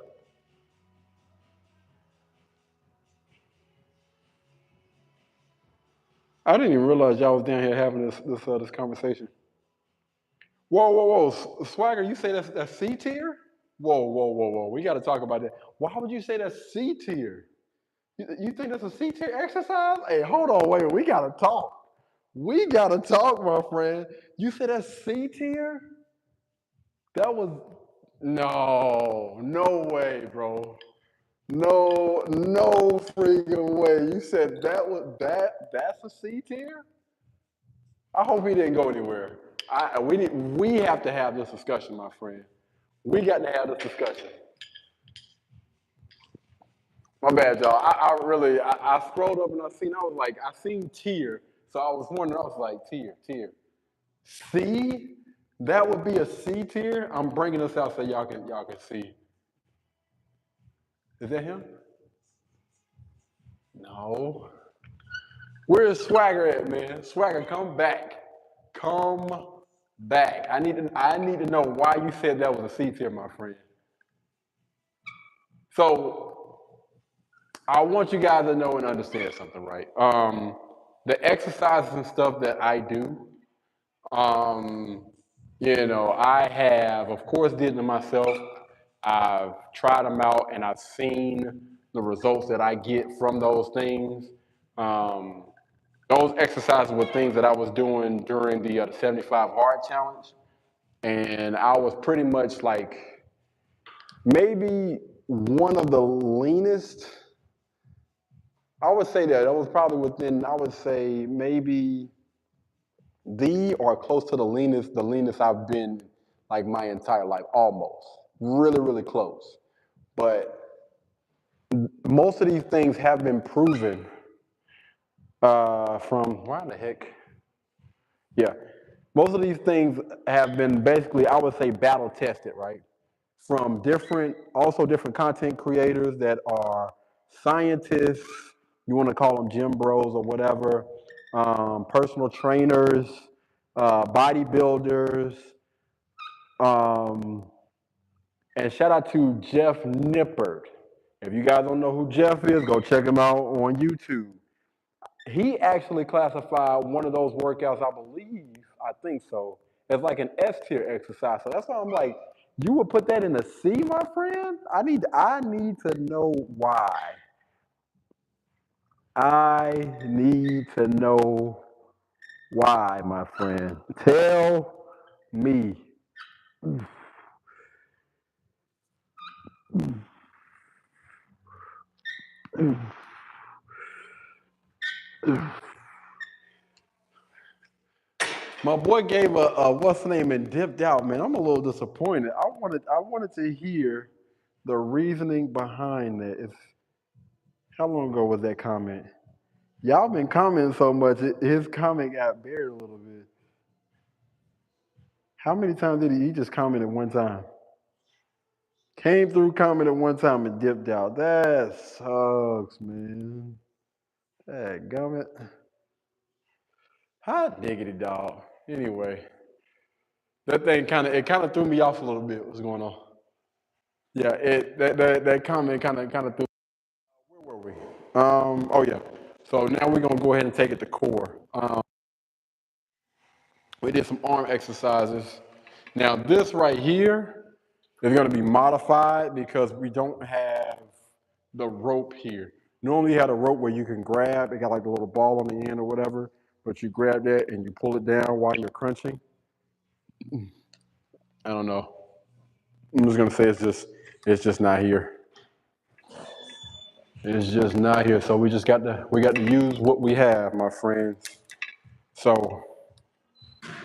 I didn't even realize y'all was down here having this conversation. Whoa, Swagger, you say that's C tier? Whoa. We got to talk about that. Why would you say that's C tier? You think that's a C tier exercise? Hey, hold on, wait. We got to talk. We got to talk, my friend. You said that's C tier? That was no way, bro. No freaking way. You said that's a C tier? I hope he didn't go anywhere. We have to have this discussion, my friend. We got to have this discussion. My bad, y'all. I scrolled up and I seen tier. So I was wondering, I was like, tier. C? That would be a C tier? I'm bringing this out so y'all can see. Is that him? No. Where's Swagger at, man? Swagger, come back. Come back. I need to know why you said that was a C tier, my friend. So I want you guys to know and understand something, right? The exercises and stuff that I do, um, I have, of course, did them myself. I've tried them out and I've seen the results that I get from those things. Um, those exercises were things that I was doing during the 75 hard challenge. And I was pretty much like maybe one of the leanest. I would say that was probably within, I would say maybe the or close to the leanest I've been like my entire life, almost. Really, really close. But most of these things have been proven from, why in the heck? Yeah. Most of these things have been basically, I would say, battle tested, right? From different content creators that are scientists, you want to call them gym bros or whatever, personal trainers, bodybuilders, um, and shout out to Jeff Nippert. If you guys don't know who Jeff is, go check him out on YouTube. He actually classified one of those workouts, I think so, as like an S tier exercise. So that's why I'm like, you would put that in a C, my friend? I need to know why. I need to know why, my friend. Tell me. My boy gave a what's the name and dipped out, man. I'm a little disappointed. I wanted to hear the reasoning behind that. How long ago was that comment? Y'all been commenting so much, his comment got buried a little bit. How many times did he just commented one time? Came through, commented one time, and dipped out. That sucks, man. That gummit. Hot diggity dog. Anyway, that thing kind of threw me off a little bit. What's going on? Yeah, that comment kind of threw. Where were we? Oh yeah. So now we're gonna go ahead and take it to core. We did some arm exercises. Now this right here is gonna be modified because we don't have the rope here. Normally you have a rope where you can grab, it got like a little ball on the end or whatever, but you grab that and you pull it down while you're crunching. I don't know. I'm just gonna say it's just not here. It's just not here. So we got to use what we have, my friends. So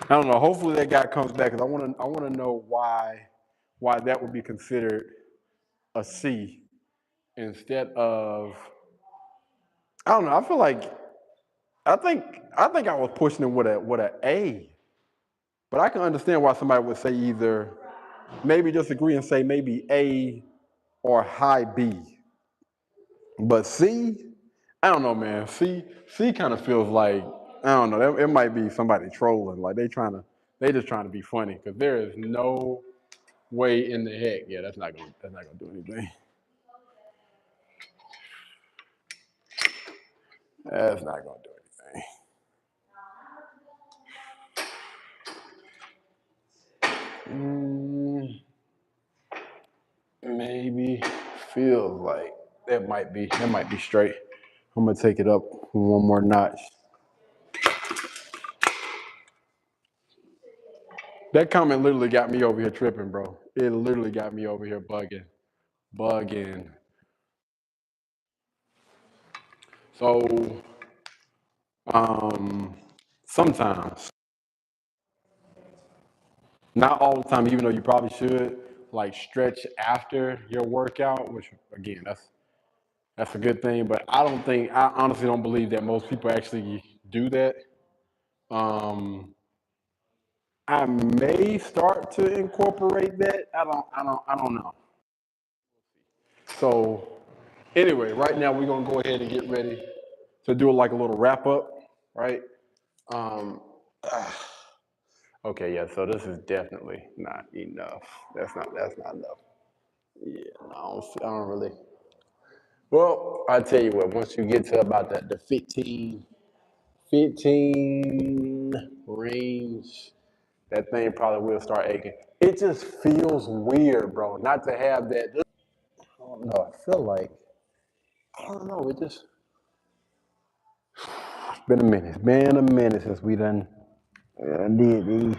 I don't know. Hopefully that guy comes back because I want to know why that would be considered a C instead of, I don't know. I feel like I think I was pushing him with a A, but I can understand why somebody would say either maybe disagree and say maybe A or high B. But C, I don't know, man. C kind of feels like, I don't know. It might be somebody trolling, like they just trying to be funny because there is no way in the heck. Yeah, that's not gonna do anything. That's not gonna do anything. Maybe feels like that might be straight. I'm gonna take it up one more notch. That comment literally got me over here tripping, bro. It literally got me over here bugging. So, um, sometimes, not all the time, even though you probably should, like stretch after your workout, which again, that's a good thing. But I honestly don't believe that most people actually do that. Um, I may start to incorporate that. I don't know. So Anyway, right now we're gonna go ahead and get ready to do like a little wrap up, right? Um, okay, yeah. So this is definitely not enough. That's not enough. Yeah, no, I don't really. Well, I tell you what. Once you get to about the 15 range, that thing probably will start aching. It just feels weird, bro, not to have that. I don't know. I feel like I don't know. It just it's been a minute. It's been a minute since we done did these.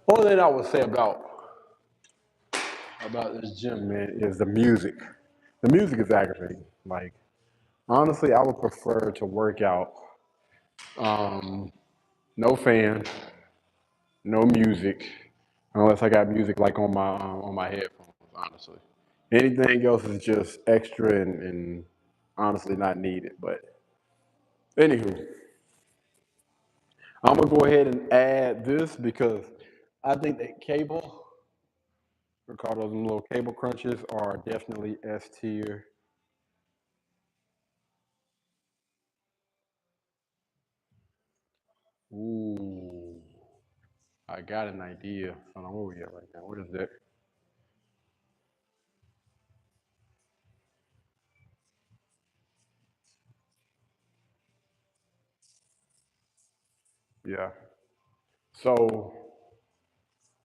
Only thing I would say about this gym, man, is the music. The music is aggravating. Like honestly, I would prefer to work out. Um, no fan, no music, unless I got music like on my headphones. Honestly, anything else is just extra and honestly not needed. But anywho, I'm gonna go ahead and add this because I think that cable, we call those little cable crunches, are definitely S tier. Ooh, I got an idea. I don't know where we at right now. What is that? Yeah. So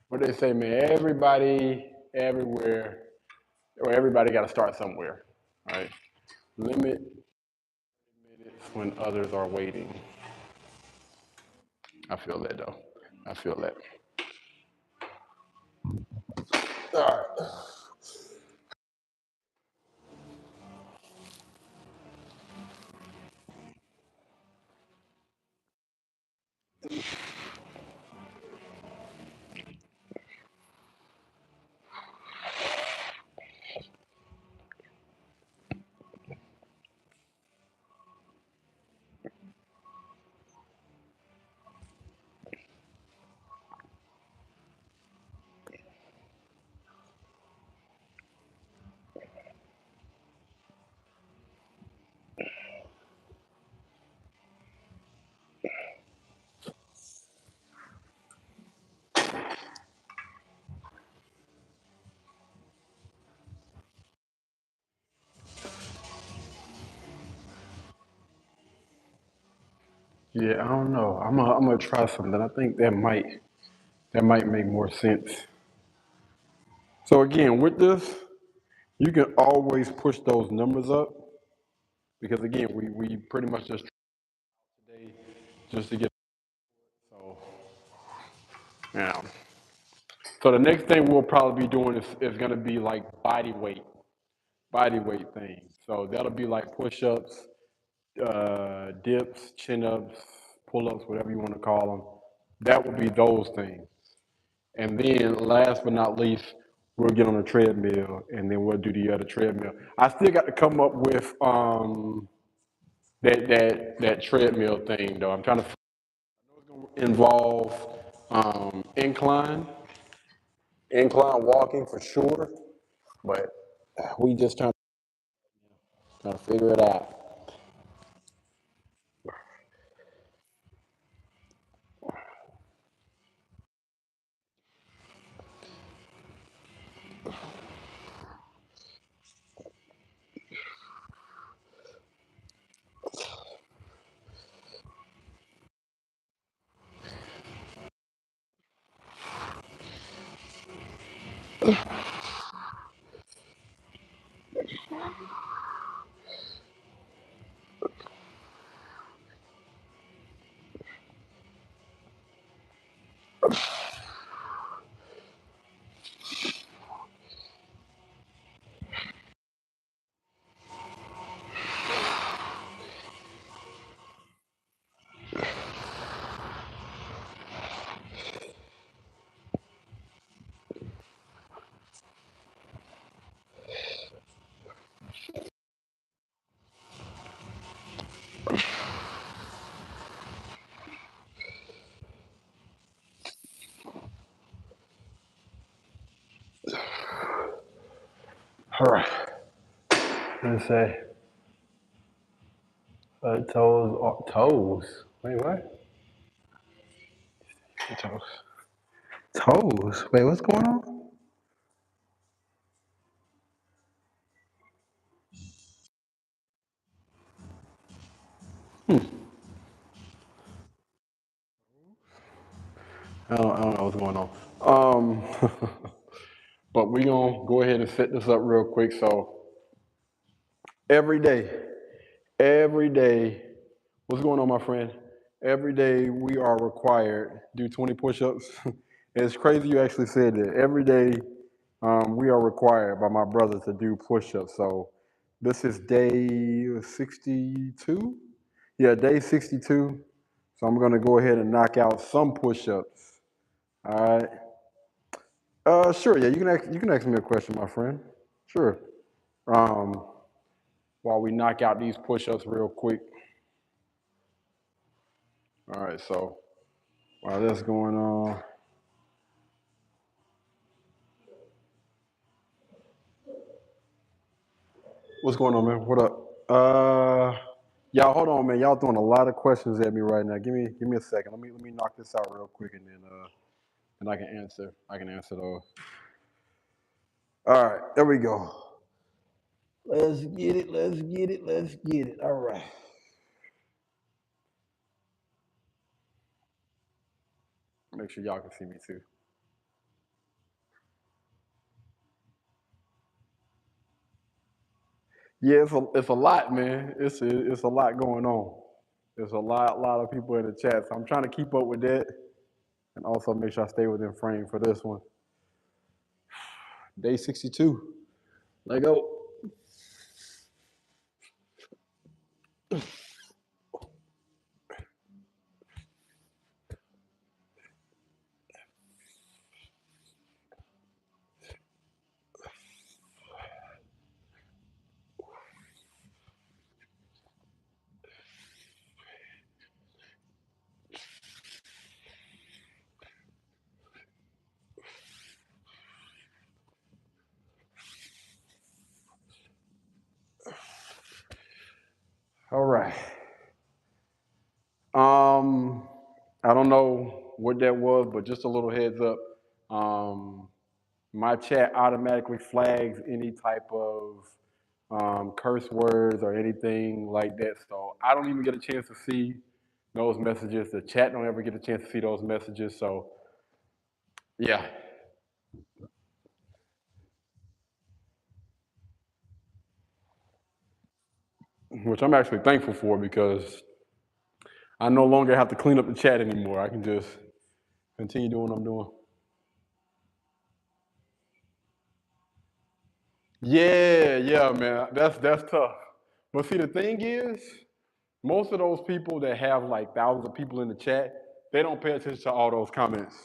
what they say, man, everybody, everywhere, or everybody got to start somewhere, right? Limit minutes when others are waiting. I feel that though. I feel that. All right. Yeah, I don't know. I'm gonna try something. I think that might make more sense. So again, with this, you can always push those numbers up because again, we pretty much just today just to get so yeah. So the next thing we'll probably be doing is gonna be like body weight things. So that'll be like push ups, dips, chin ups, pull ups, whatever you want to call them. That would be those things. And then last but not least, we'll get on the treadmill and then we'll do the other treadmill. I still got to come up with that treadmill thing though. I'm trying to involve incline walking for sure, but we just trying to figure it out. right. Let's say toes. Wait, what? Toes. Toes. Wait, what's going on? I don't know what's going on. But we're gonna go ahead and set this up real quick. So every day, every day, what's going on, my friend? Every day we are required to do 20 push-ups. It's crazy you actually said that. Every day we are required by my brother to do push-ups. So this is day 62. Yeah, day 62. So I'm gonna go ahead and knock out some push-ups. All right. Sure. Yeah, you can ask me a question, my friend. Sure. Um, while we knock out these push-ups real quick. All right. So while that's going on, what's going on, man? What up? Y'all, hold on, man. Y'all throwing a lot of questions at me right now. Give me a second. Let me knock this out real quick, and I can answer. I can answer those. All right. There we go. Let's get it. Let's get it. Let's get it. All right. Make sure y'all can see me too. Yeah, it's a lot, man. It's a lot going on. There's a lot of people in the chat, so I'm trying to keep up with that, and also make sure I stay within frame for this one. Day 62. Let go. All right. Um, I don't know what that was, but just a little heads up. Um, my chat automatically flags any type of curse words or anything like that. So I don't even get a chance to see those messages. The chat don't ever get a chance to see those messages. So yeah, which I'm actually thankful for because I no longer have to clean up the chat anymore. I can just continue doing what I'm doing. Yeah, yeah, man. That's tough. But see, the thing is, most of those people that have like thousands of people in the chat, they don't pay attention to all those comments.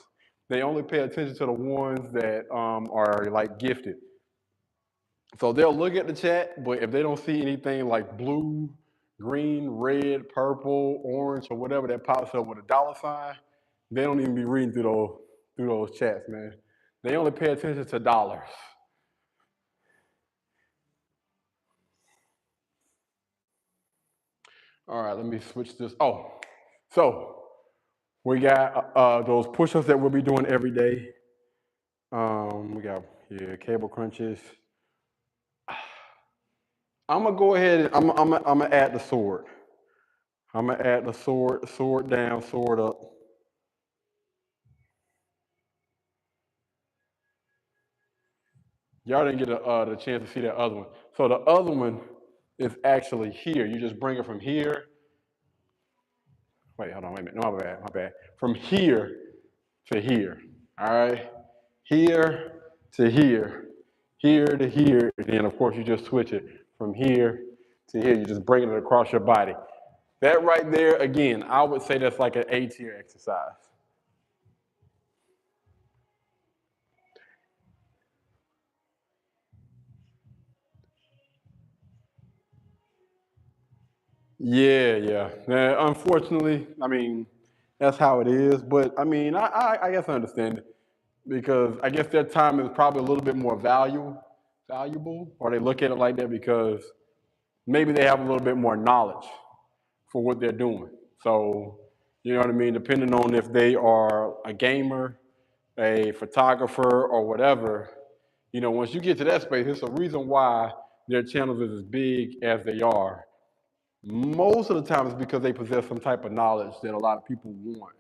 They only pay attention to the ones that are like gifted. So they'll look at the chat, but if they don't see anything like blue, green, red, purple, orange, or whatever that pops up with a dollar sign, they don't even be reading through those chats, man. They only pay attention to dollars. All right, let me switch this. Oh, so we got those push-ups that we'll be doing every day. We got here cable crunches. I'm gonna go ahead and I'm gonna add the sword. I'm gonna add the sword down, sword up. Y'all didn't get the chance to see that other one. So the other one is actually here. You just bring it from here. Wait, hold on, wait a minute. No, my bad, my bad. From here to here. All right, here to here to here, and then of course you just switch it from here to here. You just bring it across your body. That right there, again, I would say that's like an A tier exercise. Yeah, yeah. Unfortunately, I mean, that's how it is. But I mean, I guess I understand it because I guess their time is probably a little bit more valuable. valuable, or they look at it like that because maybe they have a little bit more knowledge for what they're doing. So, you know what I mean? Depending on if they are a gamer, a photographer, or whatever, once you get to that space, it's a reason why their channels is as big as they are. Most of the time, it's because they possess some type of knowledge that a lot of people want.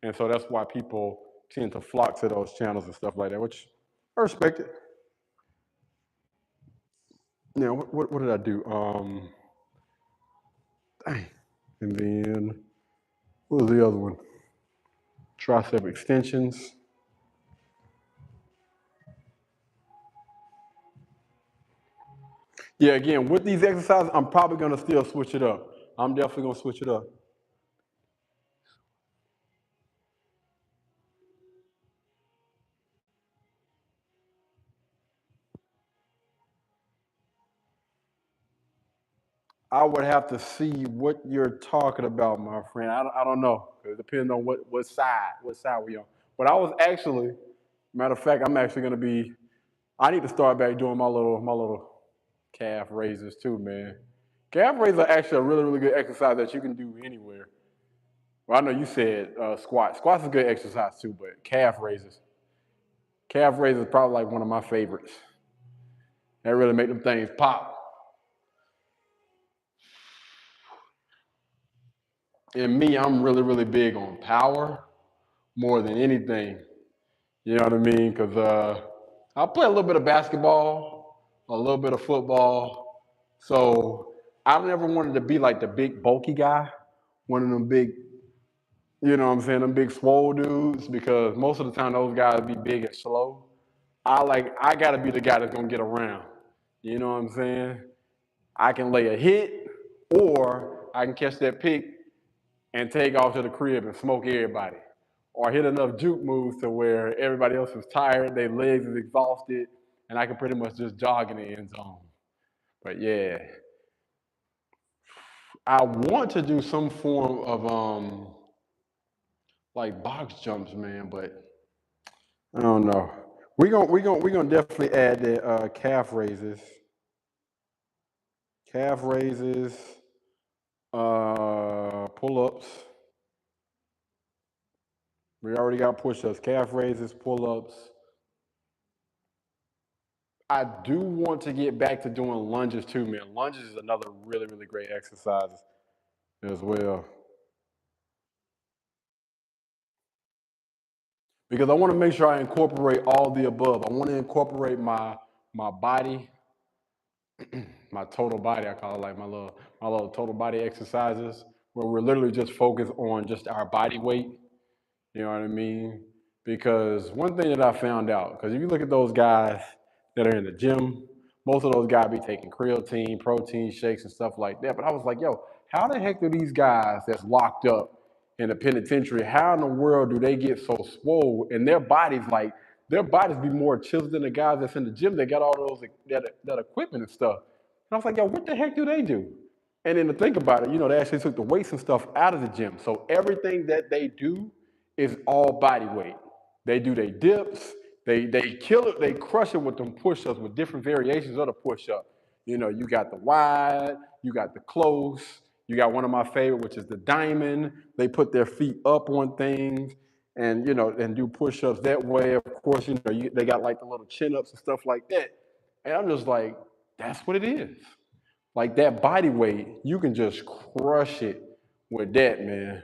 And so that's why people tend to flock to those channels and stuff like that, which I respect it. What did I do? Dang. And then what was the other one? Tricep extensions. Yeah, again, with these exercises, I'm probably gonna still switch it up. I'm definitely gonna switch it up. I would have to see what you're talking about, my friend. I don't know. It depends on what side we on. But I was actually, matter of fact, I'm actually gonna be. I need to start back doing my little calf raises too, man. Calf raises are actually a really good exercise that you can do anywhere. Well, I know you said squats. Squats is a good exercise too, but calf raises is probably like one of my favorites. That really make them things pop. And me, I'm really big on power more than anything. You know what I mean? Because I play a little bit of basketball, a little bit of football. So I've never wanted to be like the big bulky guy, one of them big, you know what I'm saying, them big swole dudes, because most of the time those guys be big and slow. I gotta be the guy that's gonna get around. You know what I'm saying? I can lay a hit, or I can catch that pick and take off to the crib and smoke everybody. Or hit enough juke moves to where everybody else is tired, their legs is exhausted, and I can pretty much just jog in the end zone. But yeah, I want to do some form of like box jumps, man, but I don't know. We gonna definitely add the calf raises, pull-ups. We already got push-ups, calf raises, pull-ups. I do want to get back to doing lunges too, man. Lunges is another really great exercise as well. Because I want to make sure I incorporate all the above. I want to incorporate my body, my total body. I call it like my little total body exercises, where we're literally just focused on just our body weight. You know what I mean? Because one thing that I found out, because if you look at those guys that are in the gym, most of those guys be taking creatine, protein shakes, and stuff like that. But I was like, yo, how the heck do these guys that's locked up in the penitentiary, how in the world do they get so swole? And their bodies be more chiseled than the guys that's in the gym that got all those that equipment and stuff. And I was like, yo, what the heck do they do? And then to think about it, they actually took the weights and stuff out of the gym. So everything that they do is all body weight. They do their dips, they kill it, they crush it with them push-ups with different variations of the push-up. You got the wide, you got the close, you got one of my favorite, which is the diamond. They put their feet up on things and and do push-ups that way. Of course, they got like the little chin-ups and stuff like that. And I'm just like, that's what it is. Like that body weight, you can just crush it with that, man.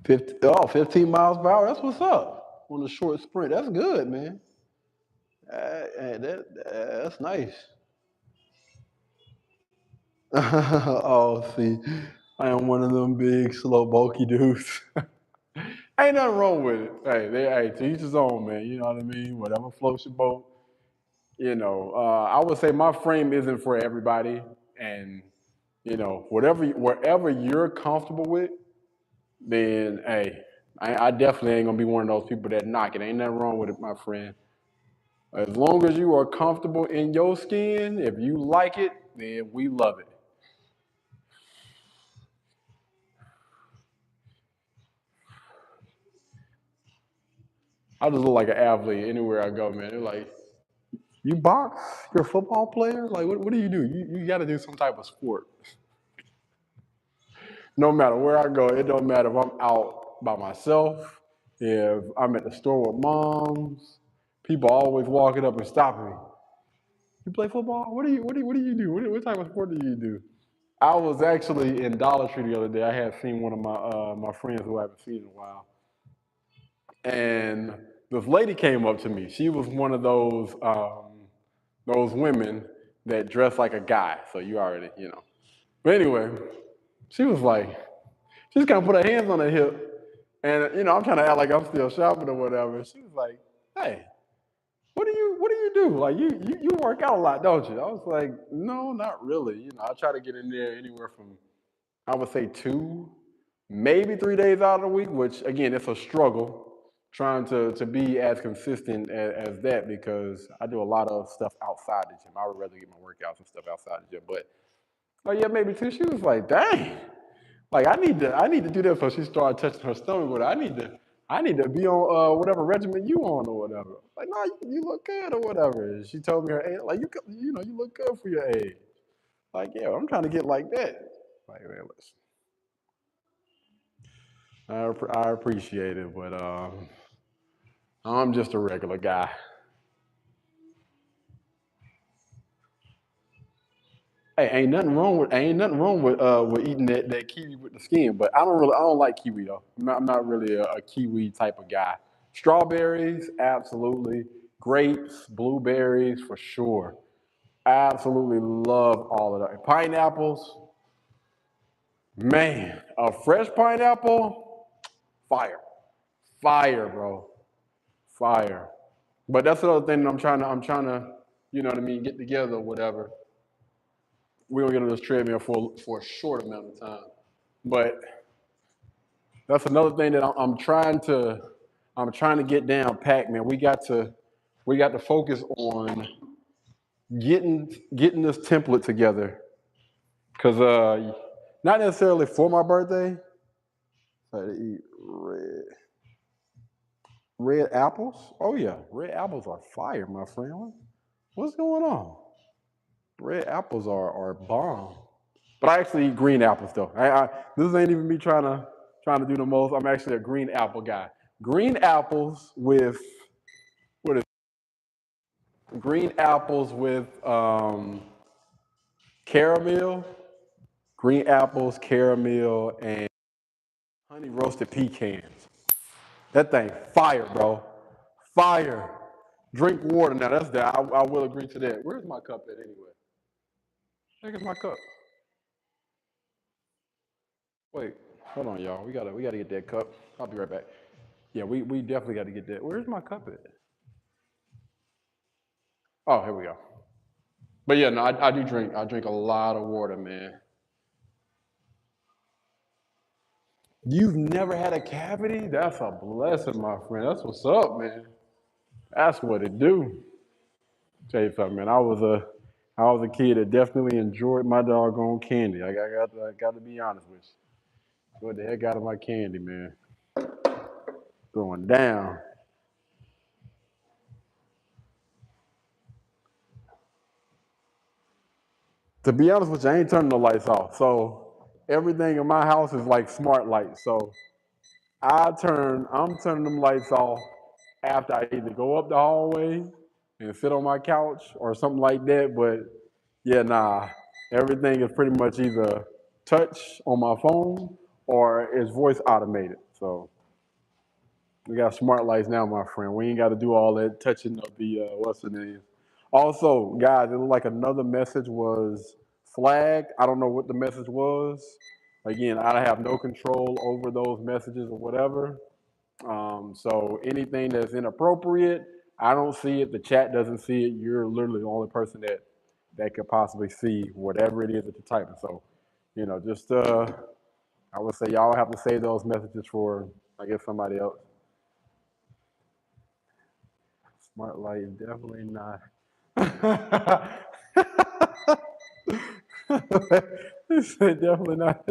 15 miles per hour. That's what's up on a short sprint. That's good, man. That's nice. Oh, see, I am one of them big, slow, bulky dudes. Ain't nothing wrong with it. Hey, to each his own, man. You know what I mean? Whatever floats your boat. I would say my frame isn't for everybody, and wherever you're comfortable with, then hey, I definitely ain't gonna be one of those people that knock it. Ain't nothing wrong with it, my friend. As long as you are comfortable in your skin, if you like it, then we love it. I just look like an athlete anywhere I go, man. They're like, you box? You're a football player? Like, what do? You got to do some type of sport. No matter where I go, it don't matter if I'm out by myself, if I'm at the store with moms, people always walking up and stopping me. You play football? What do you do? What type of sport do you do? I was actually in Dollar Tree the other day. I had seen one of my friends who I haven't seen in a while, and this lady came up to me. She was one of those women that dress like a guy. So you already, you know. But anyway, she was like, she just kind of put her hands on her hip, and I'm trying to act like I'm still shopping or whatever. She was like, "Hey, what do you do? Like you work out a lot, don't you?" I was like, "No, not really. I try to get in there anywhere from I would say 2, maybe 3 days out of the week, which again, it's a struggle trying to be as consistent as that because I do a lot of stuff outside the gym. I would rather get my workouts and stuff outside the gym, but oh yeah, maybe 2. She was like, "Dang." Like I need to do that. So she started touching her stomach with it. I need to be on whatever regimen you on or whatever. Like, no, you look good or whatever. And she told me her age. Like you look good for your age. Like, yeah, I'm trying to get like that. Like, man, listen, I appreciate it, but I'm just a regular guy. Hey, ain't nothing wrong with eating that kiwi with the skin, but I don't like kiwi though. I'm not really a kiwi type of guy. Strawberries, absolutely. Grapes, blueberries for sure. Absolutely love all of that. Pineapples, man, a fresh pineapple, fire, fire, bro, fire. But that's another thing that I'm trying to, you know what I mean, get together or whatever. We don't get on this treadmill for a short amount of time. But that's another thing that I'm trying to get down packed, man. We got to focus on getting this template together. Cause not necessarily for my birthday. I eat red apples. Oh yeah, red apples are fire, my friend. What's going on? Red apples are bomb. But I actually eat green apples though. This ain't even me trying to do the most. I'm actually a green apple guy. Green apples with what is green apples with caramel, green apples, caramel, and honey roasted pecans. That thing fire, bro. Fire. Drink water now. That's that. I will agree to that. Where's my cup at anyway? Where's my cup? Wait, hold on, y'all. We gotta get that cup. I'll be right back. Yeah, we definitely got to get that. Where's my cup at? Oh, here we go. But yeah, no, I do drink. I drink a lot of water, man. You've never had a cavity? That's a blessing, my friend. That's what's up, man. That's what it do. Tell you something, man. I was a kid that definitely enjoyed my doggone candy. I got to be honest with you. What the heck out of my candy, man? Going down. To be honest with you, I ain't turning the lights off. So everything in my house is like smart lights. So I'm turning them lights off after I either go up the hallway and sit on my couch or something like that. But yeah, nah, everything is pretty much either touch on my phone or it's voice automated. So we got smart lights now, my friend. We ain't got to do all that touching of the what's the name. Also, guys, it looked like another message was flagged. I don't know what the message was. Again, I have no control over those messages or whatever. So anything that's inappropriate, I don't see it. The chat doesn't see it. You're literally the only person that could possibly see whatever it is that you're typing. So, just I would say y'all have to save those messages for I guess somebody else. Smart light is definitely not. This is definitely not.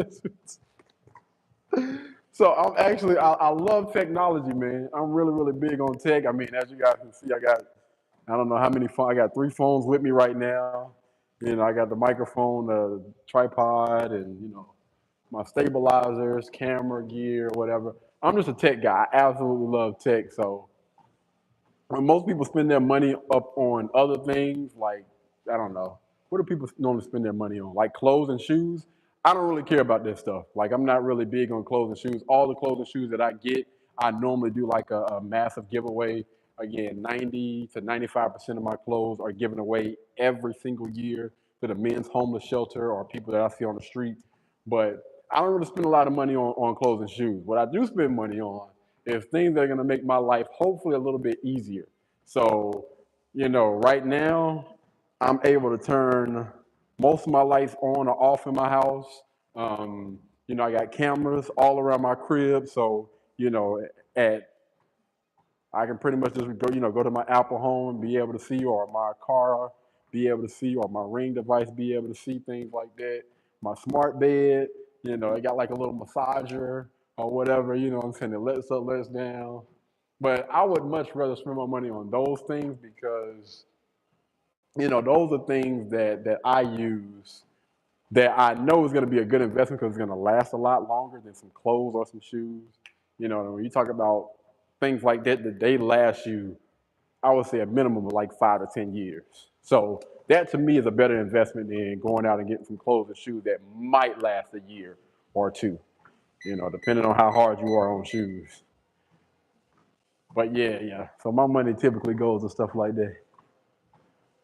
So I'm actually, I love technology, man. I'm really, really big on tech. I mean, as you guys can see, I don't know how many phones. I got 3 phones with me right now. You know, I got the microphone, the tripod, and my stabilizers, camera gear, whatever. I'm just a tech guy. I absolutely love tech. So when most people spend their money up on other things, like, I don't know, what do people normally spend their money on? Like clothes and shoes? I don't really care about this stuff. Like, I'm not really big on clothes and shoes. All the clothes and shoes that I get, I normally do like a massive giveaway. Again, 90 to 95% of my clothes are given away every single year to the men's homeless shelter or people that I see on the street. But I don't really spend a lot of money on clothes and shoes. What I do spend money on is things that are going to make my life hopefully a little bit easier. So, right now, I'm able to turn most of my lights on or off in my house. I got cameras all around my crib. So, at I can pretty much just go to my Apple Home and be able to see, or my car be able to see, or my Ring device be able to see things like that. My smart bed, it got like a little massager or whatever, what I'm saying, it lets up, lets down. But I would much rather spend my money on those things because, those are things that I use that I know is going to be a good investment because it's going to last a lot longer than some clothes or some shoes. When you talk about things like that they last you, I would say a minimum of like 5 to 10 years. So that to me is a better investment than going out and getting some clothes and shoes that might last a year or two, depending on how hard you are on shoes. But yeah, yeah. So my money typically goes to stuff like that.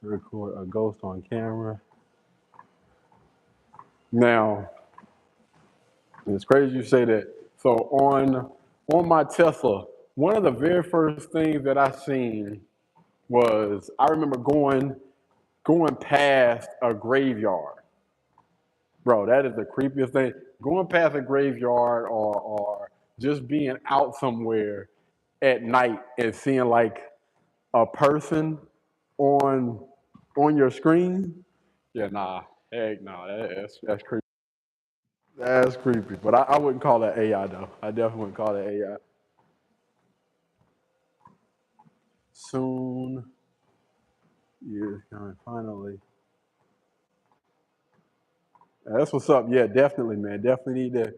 Record a ghost on camera. Now, it's crazy you say that. So on my Tesla, one of the very first things that I seen was I remember going past a graveyard. Bro, that is the creepiest thing. Going past a graveyard or just being out somewhere at night and seeing like a person on on your screen. Yeah, nah. Heck nah. That's creepy. That's creepy. But I wouldn't call that AI though. I definitely wouldn't call that AI. Soon years coming finally. That's what's up. Yeah, definitely, man. Definitely need to.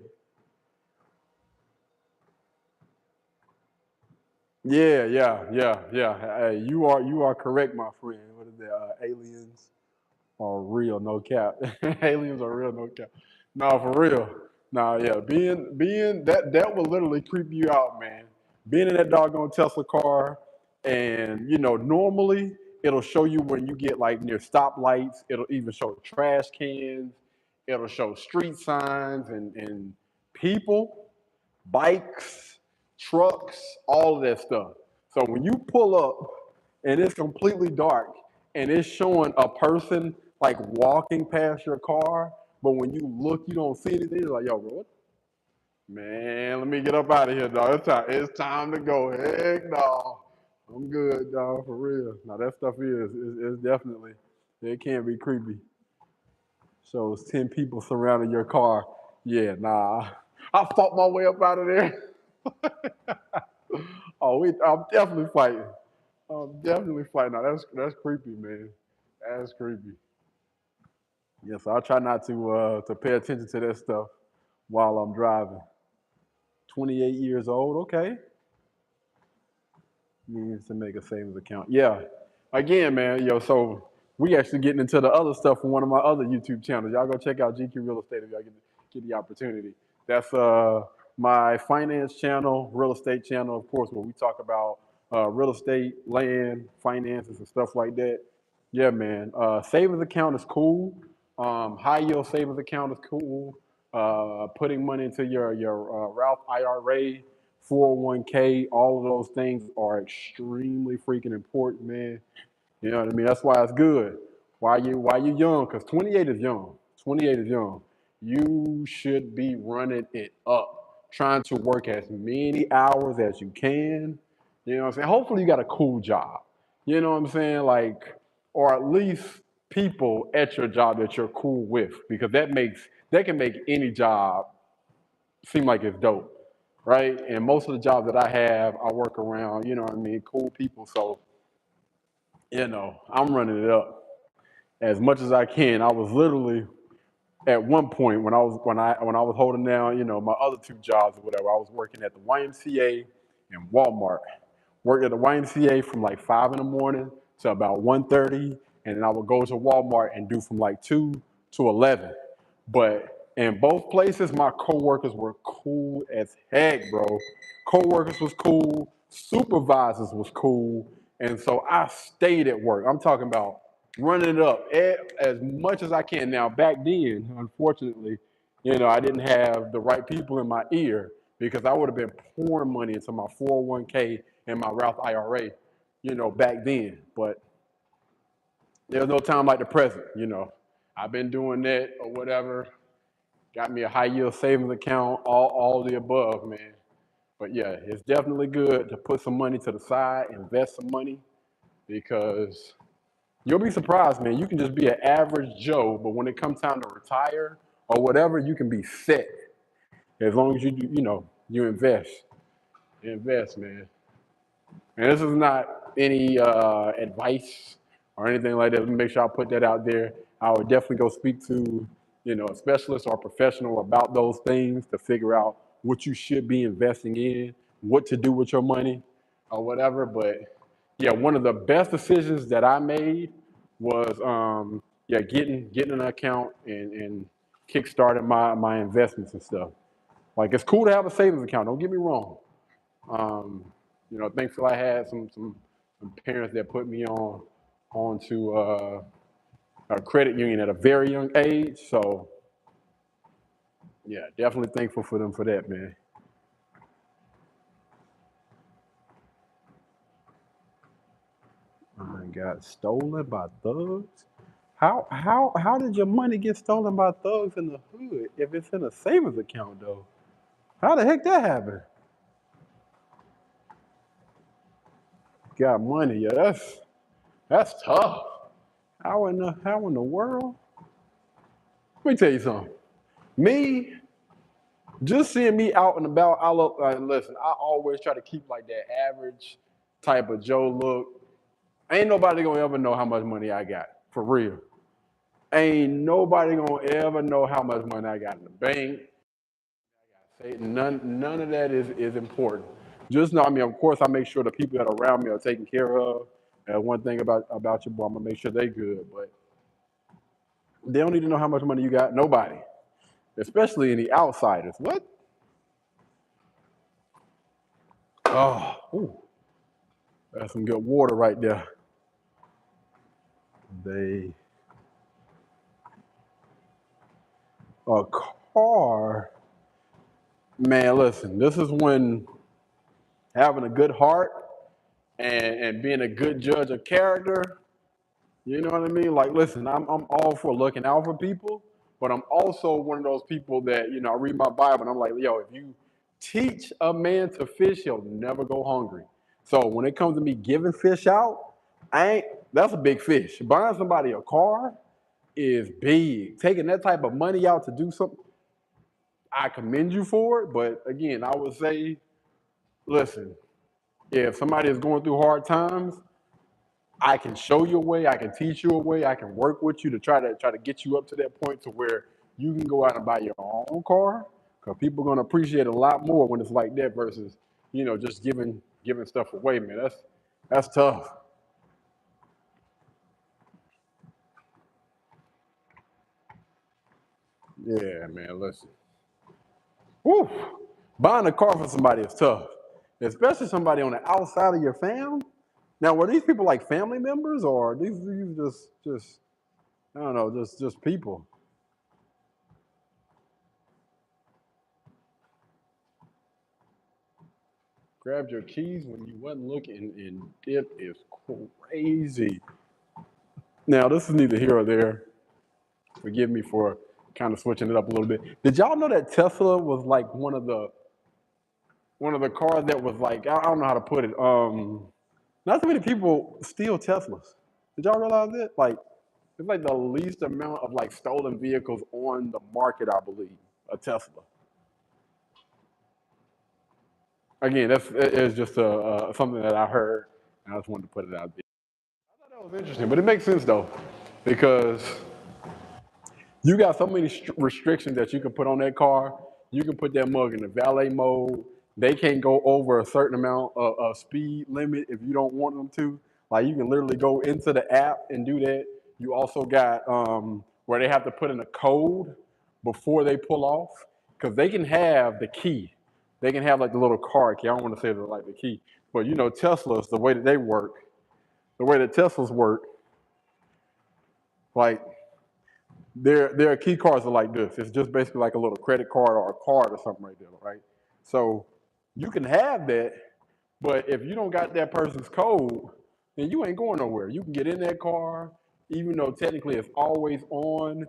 Yeah, yeah, yeah, yeah. Hey, you are correct, my friend. What is that? Aliens are real, no cap. Aliens are real, no cap. No, for real. No, yeah. Being that will literally creep you out, man. Being in that doggone Tesla car, and normally it'll show you when you get like near stoplights. It'll even show trash cans. It'll show street signs and people, bikes, trucks, all of that stuff. So when you pull up and it's completely dark and it's showing a person like walking past your car, but when you look, you don't see anything. You're like, yo, bro, what? Man, let me get up out of here, dog. It's time to go. Heck no. I'm good, dog, for real. Now that stuff is definitely, it can be creepy. So it's 10 people surrounding your car. Yeah, nah. I fought my way up out of there. I'm definitely fighting. I'm definitely fighting. Now that's creepy, man. That's creepy. Yeah, so I try not to pay attention to that stuff while I'm driving. 28 years old, okay. Means to make a savings account. Yeah. Again, man, so we actually getting into the other stuff from one of my other YouTube channels. Y'all go check out GQ Real Estate if y'all get the opportunity. That's my finance channel, real estate channel, of course, where we talk about real estate, land, finances, and stuff like that. Yeah, man. Savings account is cool. High yield savings account is cool. Putting money into your Ralph IRA, 401k, all of those things are extremely freaking important, man. You know what I mean? That's why it's good. Why you young? Because 28 is young. 28 is young. You should be running it up, trying to work as many hours as you can. You know what I'm saying? Hopefully you got a cool job. You know what I'm saying? Like, or at least people at your job that you're cool with, because that can make any job seem like it's dope. right? And most of the jobs that I have, I work around, you know what I mean, cool people. So, I'm running it up as much as I can. I was literally at one point when I was holding down, my other two jobs or whatever, I was working at the YMCA and Walmart. Worked at the YMCA from like 5 in the morning to about 1:30, and then I would go to Walmart and do from like 2 to 11. But in both places, my coworkers were cool as heck, bro. Coworkers was cool, supervisors was cool, and so I stayed at work. I'm talking about running it up as much as I can. Now, back then, unfortunately, I didn't have the right people in my ear because I would have been pouring money into my 401k and my Roth IRA, back then. But there's no time like the present. I've been doing that or whatever. Got me a high yield savings account, all the above, man. But yeah, it's definitely good to put some money to the side, invest some money, because you'll be surprised, man. You can just be an average Joe, but when it comes time to retire or whatever, you can be set as long as you invest. Invest, man. And this is not any advice or anything like that. Let me make sure I put that out there. I would definitely go speak to, a specialist or a professional about those things to figure out what you should be investing in, what to do with your money or whatever. But yeah, one of the best decisions that I made was yeah, getting an account and kickstarting my investments and stuff. Like, it's cool to have a savings account. Don't get me wrong. Um, thankfully I had some parents that put me onto a credit union at a very young age. So yeah, definitely thankful for them for that, man. I got stolen by thugs. How did your money get stolen by thugs in the hood if it's in a savings account though? How the heck that happen? Got money, yeah. That's tough. How in the world? Let me tell you something. Me, just seeing me out and about, I look like, listen, I always try to keep like that average type of Joe look. Ain't nobody gonna ever know how much money I got, for real. Ain't nobody gonna ever know how much money I got in the bank. None of that is important. Just know, I mean, of course, I make sure the people that are around me are taken care of. One thing about your boy, I'm gonna make sure they good, but they don't need to know how much money you got. Nobody, especially any outsiders. What? Oh, ooh, that's some good water right there. They a car, man. Listen, this is when having a good heart and being a good judge of character. You know what I mean? Like, listen, I'm all for looking out for people, but I'm also one of those people that I read my Bible and I'm like, yo, if you teach a man to fish, he'll never go hungry. So when it comes to me giving fish out, I ain't. That's a big fish. Buying somebody a car is big. Taking that type of money out to do something, I commend you for it. But again, I would say, listen, if somebody is going through hard times, I can show you a way, I can teach you a way, I can work with you to try to get you up to that point to where you can go out and buy your own car. Because people are gonna appreciate it a lot more when it's like that versus, just giving stuff away, man. That's tough. Yeah, man. Listen. Woo. Buying a car for somebody is tough. Especially somebody on the outside of your fam. Now, were these people like family members or these just I don't know, just people? Grabbed your keys when you wasn't looking, and it is crazy. Now, this is neither here or there. Forgive me for kind of switching it up a little bit. Did y'all know that Tesla was like one of the cars that was like, I don't know how to put it. Not too many people steal Teslas. Did y'all realize that? Like, it's like the least amount of like stolen vehicles on the market, I believe, a Tesla. Again, it's just something that I heard, and I just wanted to put it out there. I thought that was interesting, but it makes sense though, because you got so many restrictions that you can put on that car. You can put that mug in the valet mode. They can't go over a certain amount of speed limit if you don't want them to. Like you can literally go into the app and do that. You also got where they have to put in a code before they pull off because they can have the key. They can have like the little car key. I don't want to say like the key, but you know Teslas, the way that they work, the way that Teslas work, like their key cards are like this. It's just basically like a little credit card or a card or something right there, right? So you can have that, but if you don't got that person's code, then you ain't going nowhere. You can get in that car, even though technically it's always on.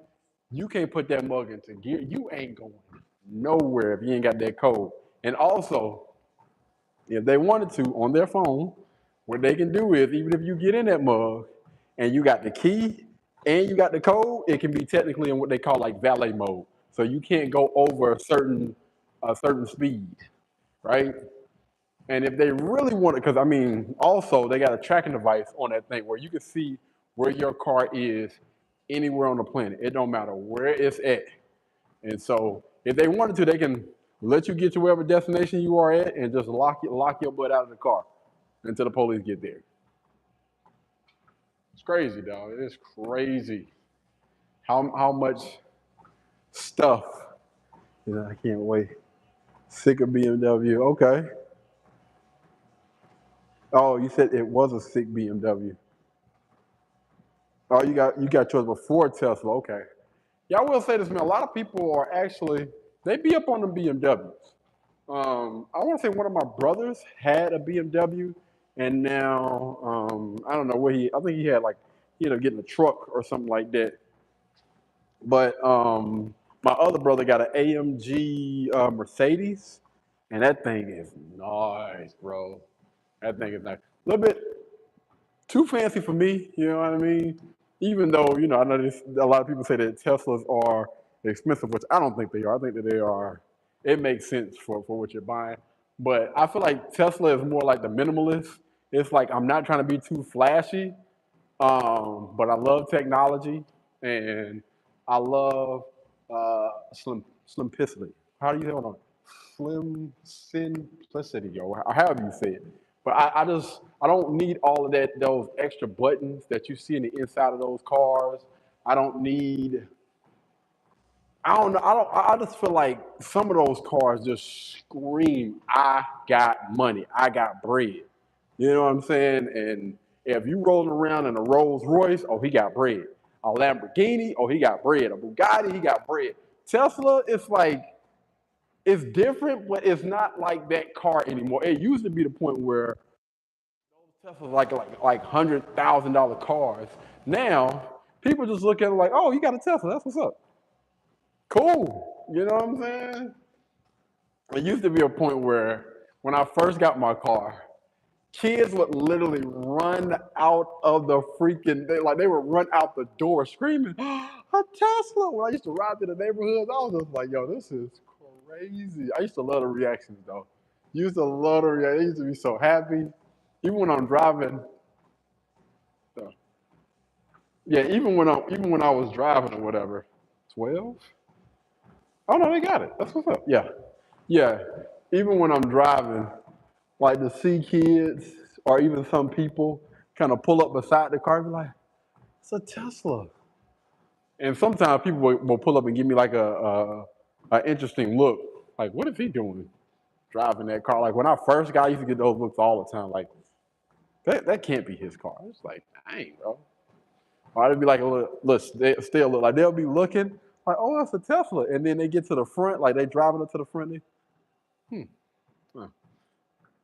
You can't put that mug into gear. You ain't going nowhere if you ain't got that code. And also, if they wanted to on their phone, what they can do is even if you get in that mug and you got the key and you got the code, it can be technically in what they call like valet mode. So you can't go over a certain speed, right? And if they really want it, because I mean, also they got a tracking device on that thing where you can see where your car is anywhere on the planet. It don't matter where it's at. And so if they wanted to, they can let you get to wherever destination you are at and just lock your butt out of the car until the police get there. It's crazy, dog. It is crazy how much stuff. You know, I can't wait. Sick of BMW. Okay. Oh, you said it was a sick BMW. Oh, you got yours before Tesla. Okay. Yeah, I will say this, man. A lot of people are actually they be up on the BMWs. I want to say one of my brothers had a BMW, and now I don't know where I think he had like he ended up getting a truck or something like that. But my other brother got an AMG Mercedes, and that thing is nice, bro. That thing is nice. A little bit too fancy for me, you know what I mean? Even though, you know, I know a lot of people say that Teslas are expensive, which I don't think they are. I think that they are, it makes sense for what you're buying. But I feel like Tesla is more like the minimalist. It's like I'm not trying to be too flashy, but I love technology and I love simplicity. How do you say it? Slim simplicity, or however you say it. But I don't need all of that those extra buttons that you see in the inside of those cars. I don't need. I don't know. I just feel like some of those cars just scream, "I got money. I got bread." You know what I'm saying? And if you rolling around in a Rolls Royce, oh, he got bread. A Lamborghini, oh, he got bread. A Bugatti, he got bread. Tesla, it's like it's different, but it's not like that car anymore. It used to be the point where Teslas like $100,000 cars. Now people just look at it like, oh, you got a Tesla. That's what's up. Cool. You know what I'm saying? It used to be a point where when I first got my car, kids would literally run out of the freaking they would run out the door screaming, a Tesla. When I used to ride through the neighborhoods, I was just like, yo, this is crazy. I used to love the reactions though. Used to love the reactions. I used to be so happy. Even when I'm driving, uh, yeah, even when I was driving or whatever. 12? Oh no, they got it. That's what's up. Yeah. Yeah. Even when I'm driving, like to see kids or even some people kind of pull up beside the car and be like, it's a Tesla. And sometimes people will pull up and give me like a interesting look. Like, what is he doing driving that car? Like when I first got, I used to get those looks all the time. Like, that can't be his car. It's like, dang, bro. Or it'd be like a little still look. Like they'll be looking like, oh, that's a Tesla. And then they get to the front, like they driving up to the front. Hmm. Huh.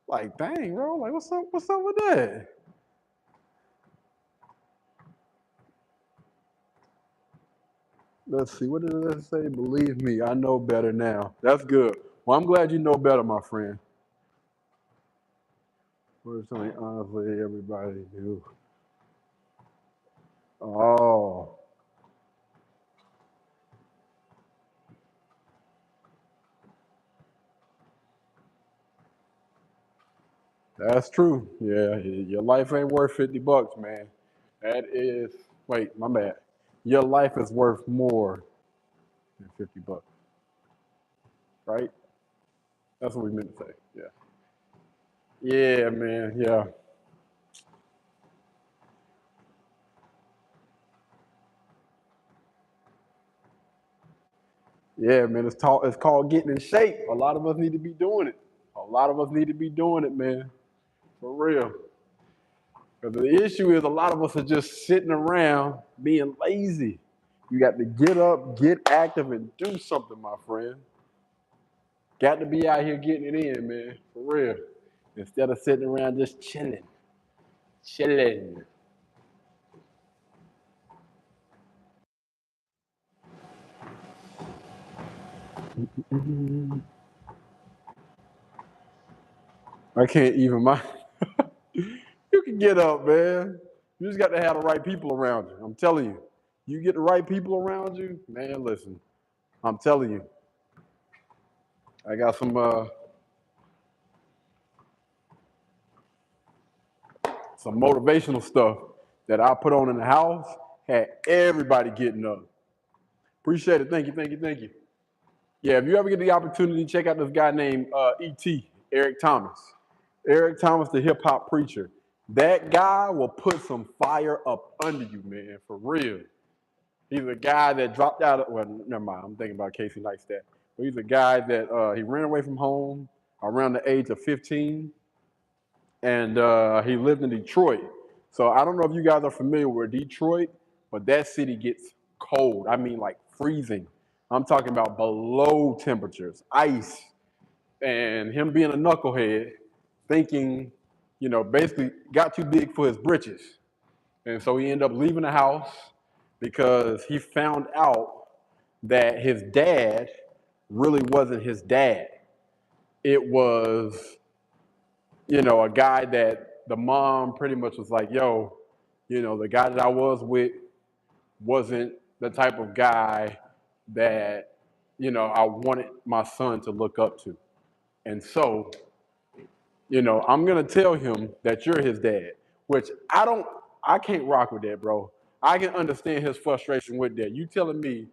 Like, dang, bro. Like, what's up? What's up with that? Let's see. What did it say? Believe me, I know better now. That's good. Well, I'm glad you know better, my friend. What is something honestly everybody knew? Oh, That's true. Yeah, your life ain't worth $50, man. That is, wait, my bad. Your life is worth more than $50, right? That's what we meant to say. Yeah. Yeah, man. Yeah. Yeah, man. It's called getting in shape. A lot of us need to be doing it. A lot of us need to be doing it, man. For real. Because the issue is a lot of us are just sitting around being lazy. You got to get up, get active, and do something, my friend. Got to be out here getting it in, man. For real. Instead of sitting around just chilling. Chilling. I can't even mind. You can get up, man. You just got to have the right people around you. I'm telling you. You get the right people around you, man, listen. I'm telling you. I got some motivational stuff that I put on in the house, had everybody getting up. Appreciate it. Thank you, thank you, thank you. Yeah, if you ever get the opportunity, check out this guy named E.T., Eric Thomas. Eric Thomas, the hip hop preacher. That guy will put some fire up under you, man, for real. He's a guy that dropped out. Well, never mind. I'm thinking about Casey Neistat. But he's a guy that he ran away from home around the age of 15, and he lived in Detroit. So I don't know if you guys are familiar with Detroit, but that city gets cold. I mean, like freezing. I'm talking about below temperatures, ice, and him being a knucklehead, thinking, basically got too big for his britches. And so he ended up leaving the house because he found out that his dad really wasn't his dad. It was, a guy that the mom pretty much was like, yo, the guy that I was with wasn't the type of guy that, I wanted my son to look up to. And so, I'm gonna tell him that you're his dad, which I can't rock with that, bro. I can understand his frustration with that. You telling me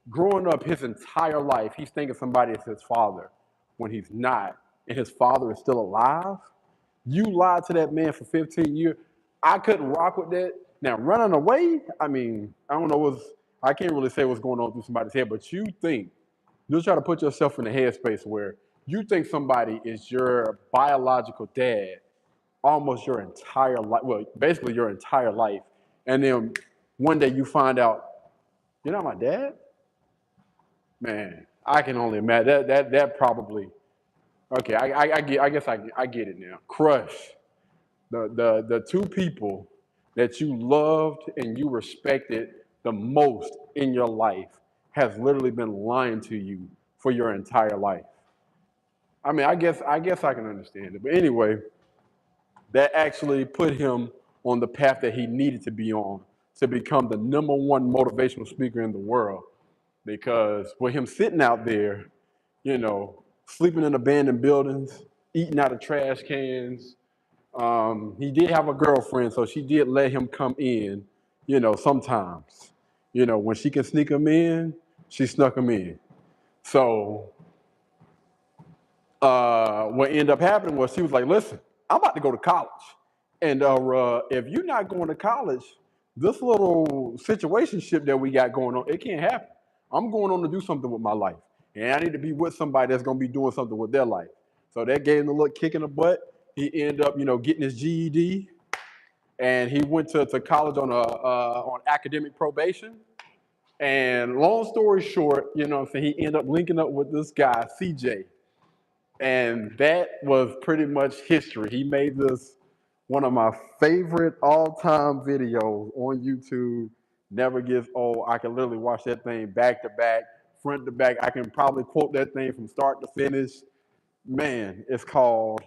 growing up his entire life, he's thinking somebody is his father when he's not, and his father is still alive? You lied to that man for 15 years. I couldn't rock with that. Now, running away, I mean, I don't know I can't really say what's going on through somebody's head, but you'll try to put yourself in the headspace where you think somebody is your biological dad almost your entire life, well, basically your entire life. And then one day you find out, you're not my dad? Man, I can only imagine that probably, okay, I get it now. Crush. The two people that you loved and you respected the most in your life has literally been lying to you for your entire life. I mean, I guess I can understand it. But anyway, that actually put him on the path that he needed to be on to become the number one motivational speaker in the world. Because with him sitting out there, sleeping in abandoned buildings, eating out of trash cans, he did have a girlfriend, so she did let him come in, sometimes. When she could sneak him in, she snuck him in. So what ended up happening was she was like, listen, I'm about to go to college. And if you're not going to college, this little situationship that we got going on, it can't happen. I'm going on to do something with my life. And I need to be with somebody that's going to be doing something with their life. So that gave him a little kick in the butt. He ended up, getting his GED. And he went to college on academic probation. And long story short, what I'm saying, he ended up linking up with this guy, CJ. And that was pretty much history. He made this one of my favorite all-time videos on YouTube. Never gets old. I can literally watch that thing back to back, front to back. I can probably quote that thing from start to finish. Man, it's called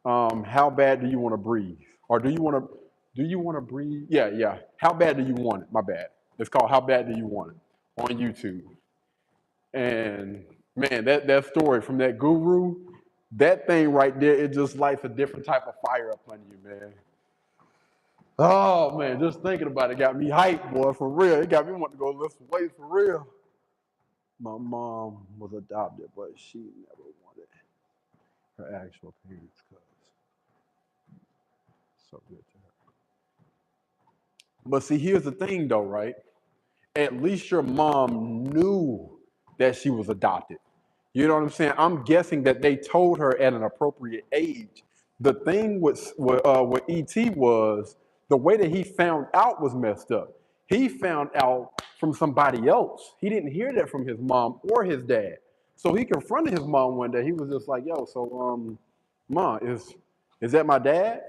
"How Bad Do You Want to Breathe?" Or do you want to breathe? Yeah, yeah. How bad do you want it? My bad. It's called "How Bad Do You Want It" on YouTube. And man, that story from that guru, That thing right there, it just lights a different type of fire up under you, man. Oh man, just thinking about it got me hyped, boy, for real. It got me wanting to go lift some weights for real. My mom was adopted, but she never wanted her actual parents because so good to her. But see, here's the thing though, right? At least your mom knew that she was adopted. You know what I'm saying? I'm guessing that they told her at an appropriate age. The thing with ET was the way that he found out was messed up. He found out from somebody else. He didn't hear that from his mom or his dad. So he confronted his mom one day. He was just like, "Yo, so mom, is that my dad?"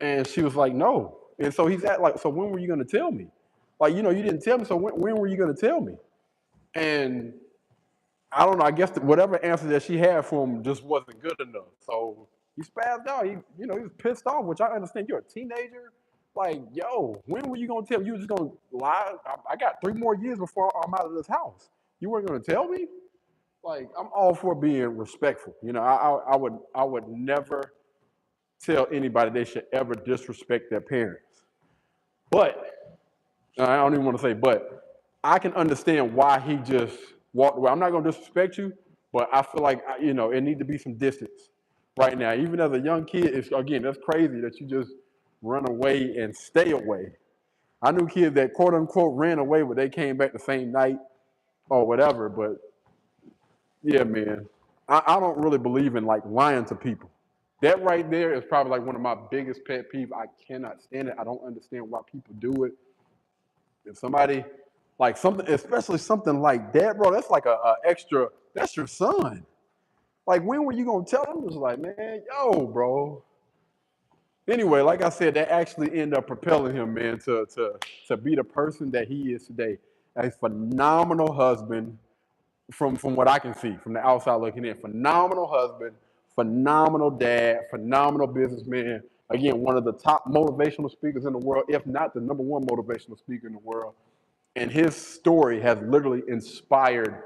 And she was like, "No." And so he's at like, "So when were you gonna tell me? Like, you didn't tell me. So when were you gonna tell me?" And I don't know. I guess whatever answer that she had for him just wasn't good enough. So he spazzed out. He was pissed off, which I understand. You're a teenager. Like, yo, when were you gonna tell me? You were just gonna lie? I got 3 more years before I'm out of this house. You weren't gonna tell me? Like, I'm all for being respectful. I would never tell anybody they should ever disrespect their parents. But I don't even want to say, but I can understand why he just walked away. I'm not going to disrespect you, but I feel like, it need to be some distance right now. Even as a young kid, again, that's crazy that you just run away and stay away. I knew kids that quote unquote ran away, but they came back the same night or whatever. But yeah, man, I don't really believe in like lying to people. That right there is probably like one of my biggest pet peeves. I cannot stand it. I don't understand why people do it. If somebody like something, especially something like that, bro, that's like a extra. That's your son. Like, when were you gonna tell them? It was like, man, yo, bro. Anyway, like I said, that actually ended up propelling him, man, to be the person that he is today. A phenomenal husband, from what I can see, from the outside looking in. Phenomenal husband, phenomenal dad, phenomenal businessman. Again, one of the top motivational speakers in the world, if not the number one motivational speaker in the world. And his story has literally inspired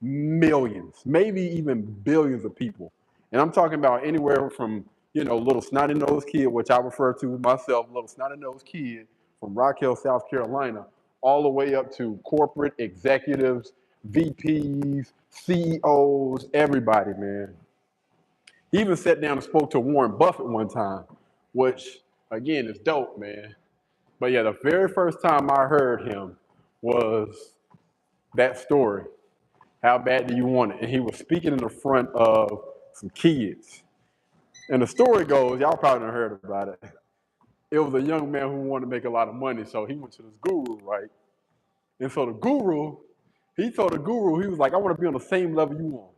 millions, maybe even billions of people. And I'm talking about anywhere from, little snotty nosed kid, which I refer to myself, little snotty nosed kid from Rock Hill, South Carolina, all the way up to corporate executives, VPs, CEOs, everybody, man. He even sat down and spoke to Warren Buffett one time, which, again, is dope, man. But yeah, the very first time I heard him was that story. How bad do you want it? And he was speaking in the front of some kids. And the story goes, y'all probably done heard about it. It was a young man who wanted to make a lot of money, so he went to this guru, right? And so he told the guru, he was like, I want to be on the same level you on.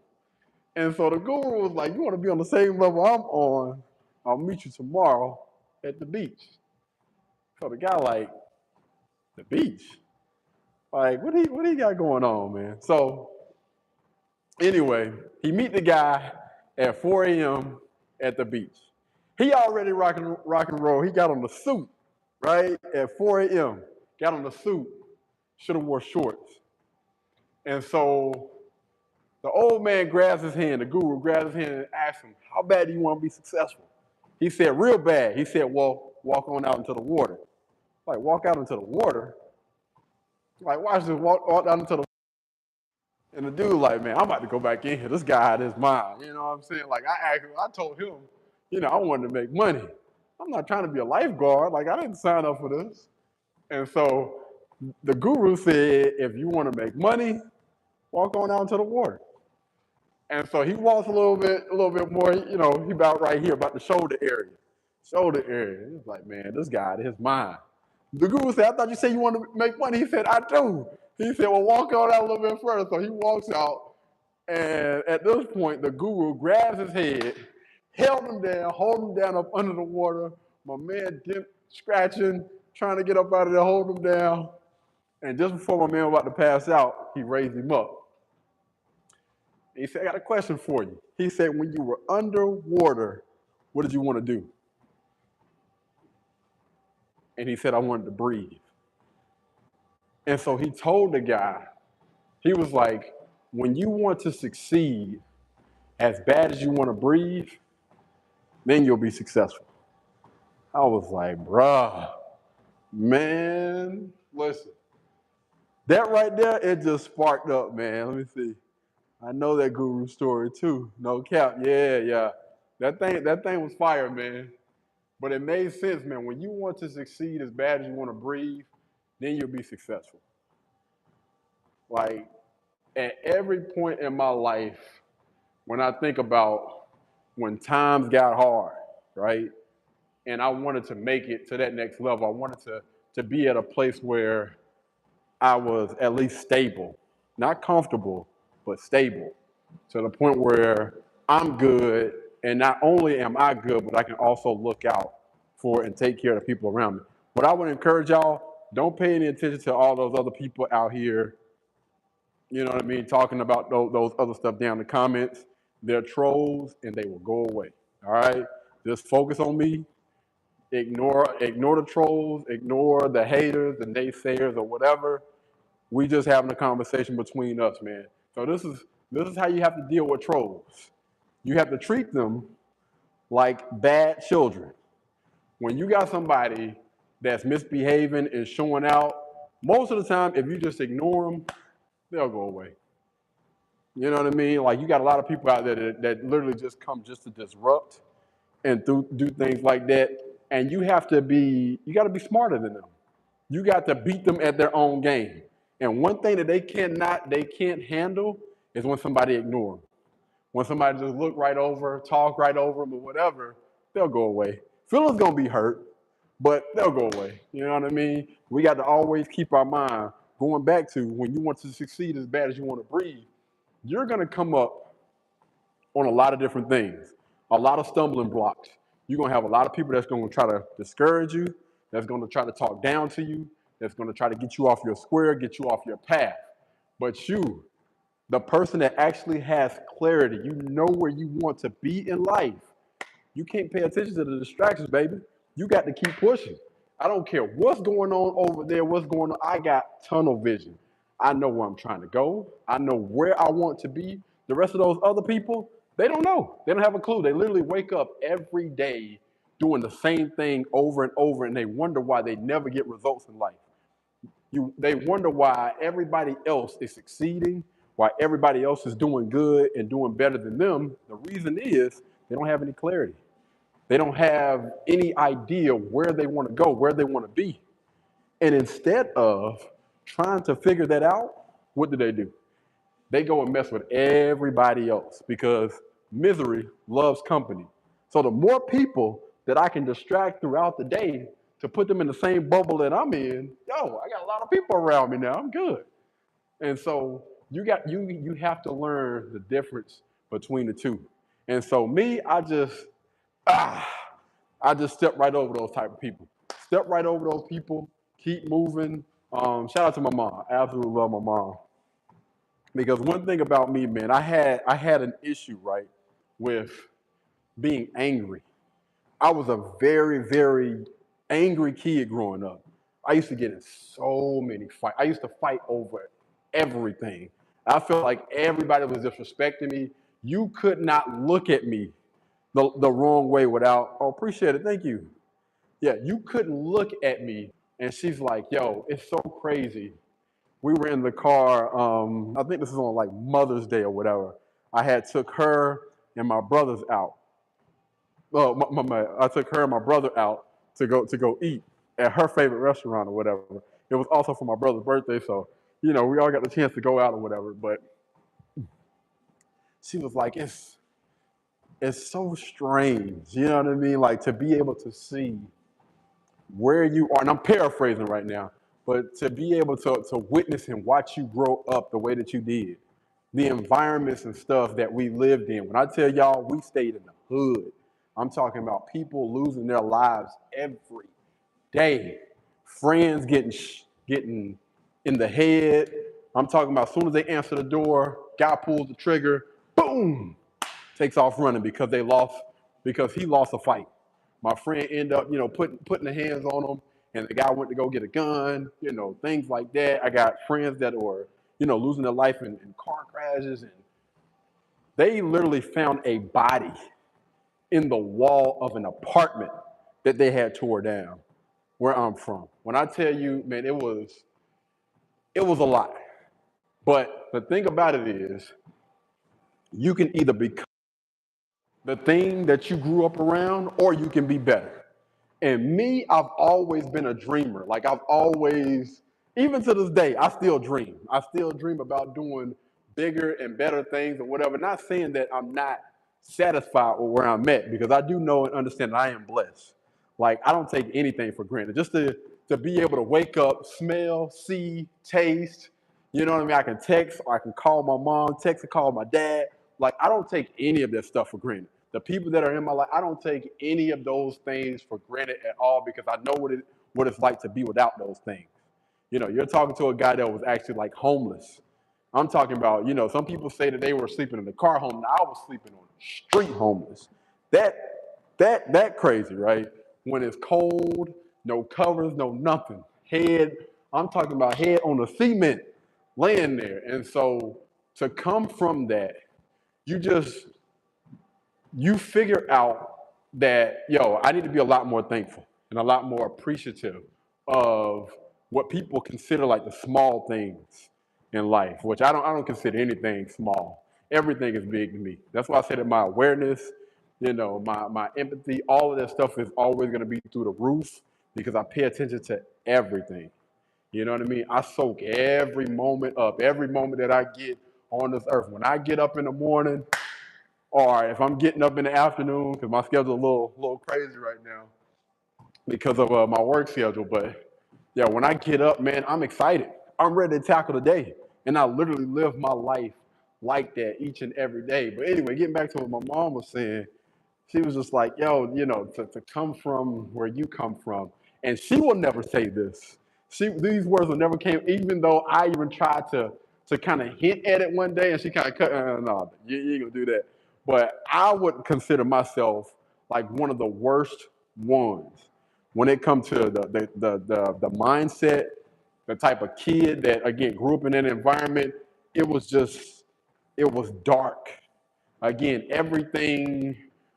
And so the guru was like, you want to be on the same level I'm on? I'll meet you tomorrow at the beach. So the guy like, the beach? Like, what he got going on, man? So anyway, he meet the guy at 4 a.m. at the beach. He already rock and roll. He got on the suit, right? At 4 a.m. Got on the suit. Should have wore shorts. And so the old man grabs his hand, the guru grabs his hand and asks him, how bad do you want to be successful? He said, real bad. He said, well, walk on out into the water. Like, walk out into the water? Like, watch this, walk out into the. And the dude like, man, I'm about to go back in here. This guy had his mind. You know what I'm saying? Like, I told him, I wanted to make money. I'm not trying to be a lifeguard. Like, I didn't sign up for this. And so the guru said, if you want to make money, walk on out into the water. And so he walks a little bit more, he about right here, about the shoulder area. Shoulder area. He's like, man, this guy had his mind. The guru said, I thought you said you wanted to make money. He said, I do. He said, well, walk on out a little bit further. So he walks out. And at this point, the guru grabs his head, held him down, hold him down up under the water. My man dipped, scratching, trying to get up out of there, hold him down. And just before my man was about to pass out, he raised him up. He said, I got a question for you. He said, when you were underwater, what did you want to do? And he said, I wanted to breathe. And so he told the guy, he was like, when you want to succeed, as bad as you want to breathe, then you'll be successful. I was like, bruh, man, listen. That right there, it just sparked up, man. Let me see. I know that guru story too. No cap. Yeah, yeah. That thing was fire, man. But it made sense, man. When you want to succeed as bad as you want to breathe, then you'll be successful. Like at every point in my life, when I think about when times got hard, right? And I wanted to make it to that next level. I wanted to be at a place where I was at least stable, not comfortable, but stable to the point where I'm good. And not only am I good, but I can also look out for and take care of the people around me. But I would encourage y'all, don't pay any attention to all those other people out here, you know what I mean, talking about those other stuff down in the comments. They're trolls and they will go away. All right? Just focus on me. Ignore the trolls, ignore the haters, the naysayers, or whatever. We just having a conversation between us, man. So this is how you have to deal with trolls. You have to treat them like bad children. When you got somebody that's misbehaving and showing out, most of the time, if you just ignore them, they'll go away. You know what I mean? Like you got a lot of people out there that literally just come just to disrupt and do things like that. And you got to be smarter than them. You got to beat them at their own game. And one thing that they can't handle is when somebody ignore them. When somebody just look right over, talk right over them or whatever, they'll go away. Feelings gonna be hurt, but they'll go away. You know what I mean? We got to always keep our mind going back to when you want to succeed as bad as you want to breathe, you're gonna come up on a lot of different things, a lot of stumbling blocks. You're gonna have a lot of people that's gonna try to discourage you, that's gonna try to talk down to you, that's gonna try to get you off your square, get you off your path. But you, the person that actually has clarity, you know where you want to be in life. You can't pay attention to the distractions, baby. You got to keep pushing. I don't care what's going on over there, what's going on. I got tunnel vision. I know where I'm trying to go. I know where I want to be. The rest of those other people, they don't know. They don't have a clue. They literally wake up every day doing the same thing over and over, and they wonder why they never get results in life. They wonder why everybody else is succeeding, why everybody else is doing good and doing better than them. The reason is they don't have any clarity. They don't have any idea where they want to go, where they want to be. And instead of trying to figure that out, what do? They go and mess with everybody else because misery loves company. So the more people that I can distract throughout the day to put them in the same bubble that I'm in, yo, I got a lot of people around me now. I'm good. And so you have to learn the difference between the two. And so me, ah, I just step right over those type of people. Step right over those people. Keep moving. Shout out to my mom. I absolutely love my mom. Because one thing about me, man, I had an issue, right, with being angry. I was a very, very angry kid growing up. I used to get in so many fights. I used to fight over everything. I felt like everybody was disrespecting me. You could not look at me the wrong way without, oh, appreciate it, thank you. Yeah, you couldn't look at me. And she's like, yo, it's so crazy. We were in the car. I think this is on like Mother's Day or whatever. I had took her and my brothers out. Oh, I took her and my brother out to go eat at her favorite restaurant or whatever. It was also for my brother's birthday, so we all got the chance to go out or whatever. But she was like, it's so strange, you know what I mean? Like to be able to see where you are, and I'm paraphrasing right now, but to be able to witness and watch you grow up the way that you did, the environments and stuff that we lived in. When I tell y'all, we stayed in the hood. I'm talking about people losing their lives every day. Friends getting in the head. I'm talking about as soon as they answer the door, guy pulls the trigger, boom, takes off running because he lost a fight. My friend ended up, putting the hands on him, and the guy went to go get a gun, things like that. I got friends that were, losing their life in car crashes, and They literally found a body in the wall of an apartment that they had tore down where I'm from. When I tell you, man, it was a lot. But the thing about it is, you can either become the thing that you grew up around, or you can be better. And me, I've always been a dreamer. Like I've always, even to this day, I still dream. I still dream about doing bigger and better things or whatever. Not saying that I'm not satisfied with where I'm at, because I do know and understand that I am blessed. Like I don't take anything for granted. Just to be able to wake up, smell, see, taste. You know what I mean? I can text, or I can call my mom, text and call my dad. Like I don't take any of that stuff for granted. The people that are in my life, I don't take any of those things for granted at all, because I know what it's like to be without those things. You know, you're talking to a guy that was actually like homeless. I'm talking about, some people say that they were sleeping in the car homeless. I was sleeping on the street homeless. That that crazy, right? When it's cold, no covers, no nothing. I'm talking about head on the cement, laying there. And so to come from that, you just you figure out that, I need to be a lot more thankful and a lot more appreciative of what people consider like the small things in life, which I don't consider anything small. Everything is big to me. That's why I say that my awareness, my empathy, all of that stuff is always going to be through the roof, because I pay attention to everything. You know what I mean? I soak every moment up, every moment that I get on this earth. When I get up in the morning, or if I'm getting up in the afternoon, because my schedule's a little crazy right now because of my work schedule. But yeah, when I get up, man, I'm excited. I'm ready to tackle the day. And I literally live my life like that each and every day. But anyway, getting back to what my mom was saying, she was just like, yo, to come from where you come from. And she will never say this. These words will never came, even though I even tried to kind of hint at it one day, and she kind of cut, no, you ain't gonna do that. But I would consider myself like one of the worst ones when it comes to the mindset, the type of kid that, again, grew up in that environment. It was dark. Again, everything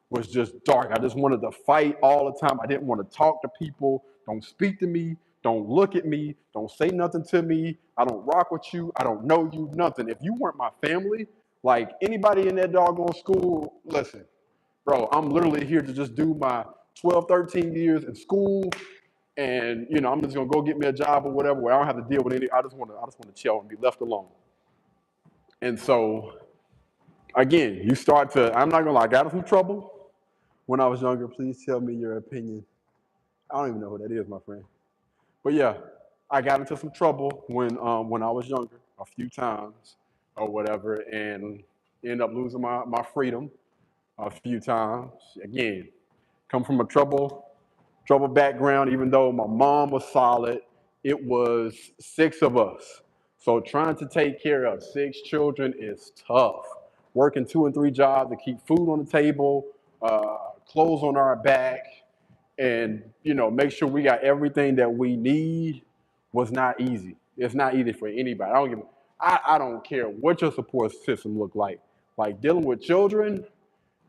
was just dark. I just wanted to fight all the time. I didn't want to talk to people. Don't speak to me. Don't look at me. Don't say nothing to me. I don't rock with you. I don't know you, nothing. If you weren't my family, like anybody in that doggone school, listen, bro, I'm literally here to just do my 12, 13 years in school. And, I'm just going to go get me a job or whatever, where I don't have to deal with any. I just want to chill and be left alone. And so, again, I'm not gonna lie, I got in some trouble when I was younger. Please tell me your opinion. I don't even know who that is, my friend. But yeah, I got into some trouble when I was younger, a few times or whatever, and ended up losing my freedom a few times. Again, come from a trouble background. Even though my mom was solid, it was six of us. So trying to take care of six children is tough. Working 2 and 3 jobs to keep food on the table, clothes on our back, and make sure we got everything that we need was not easy. It's not easy for anybody. I don't care what your support system look like. Like dealing with children,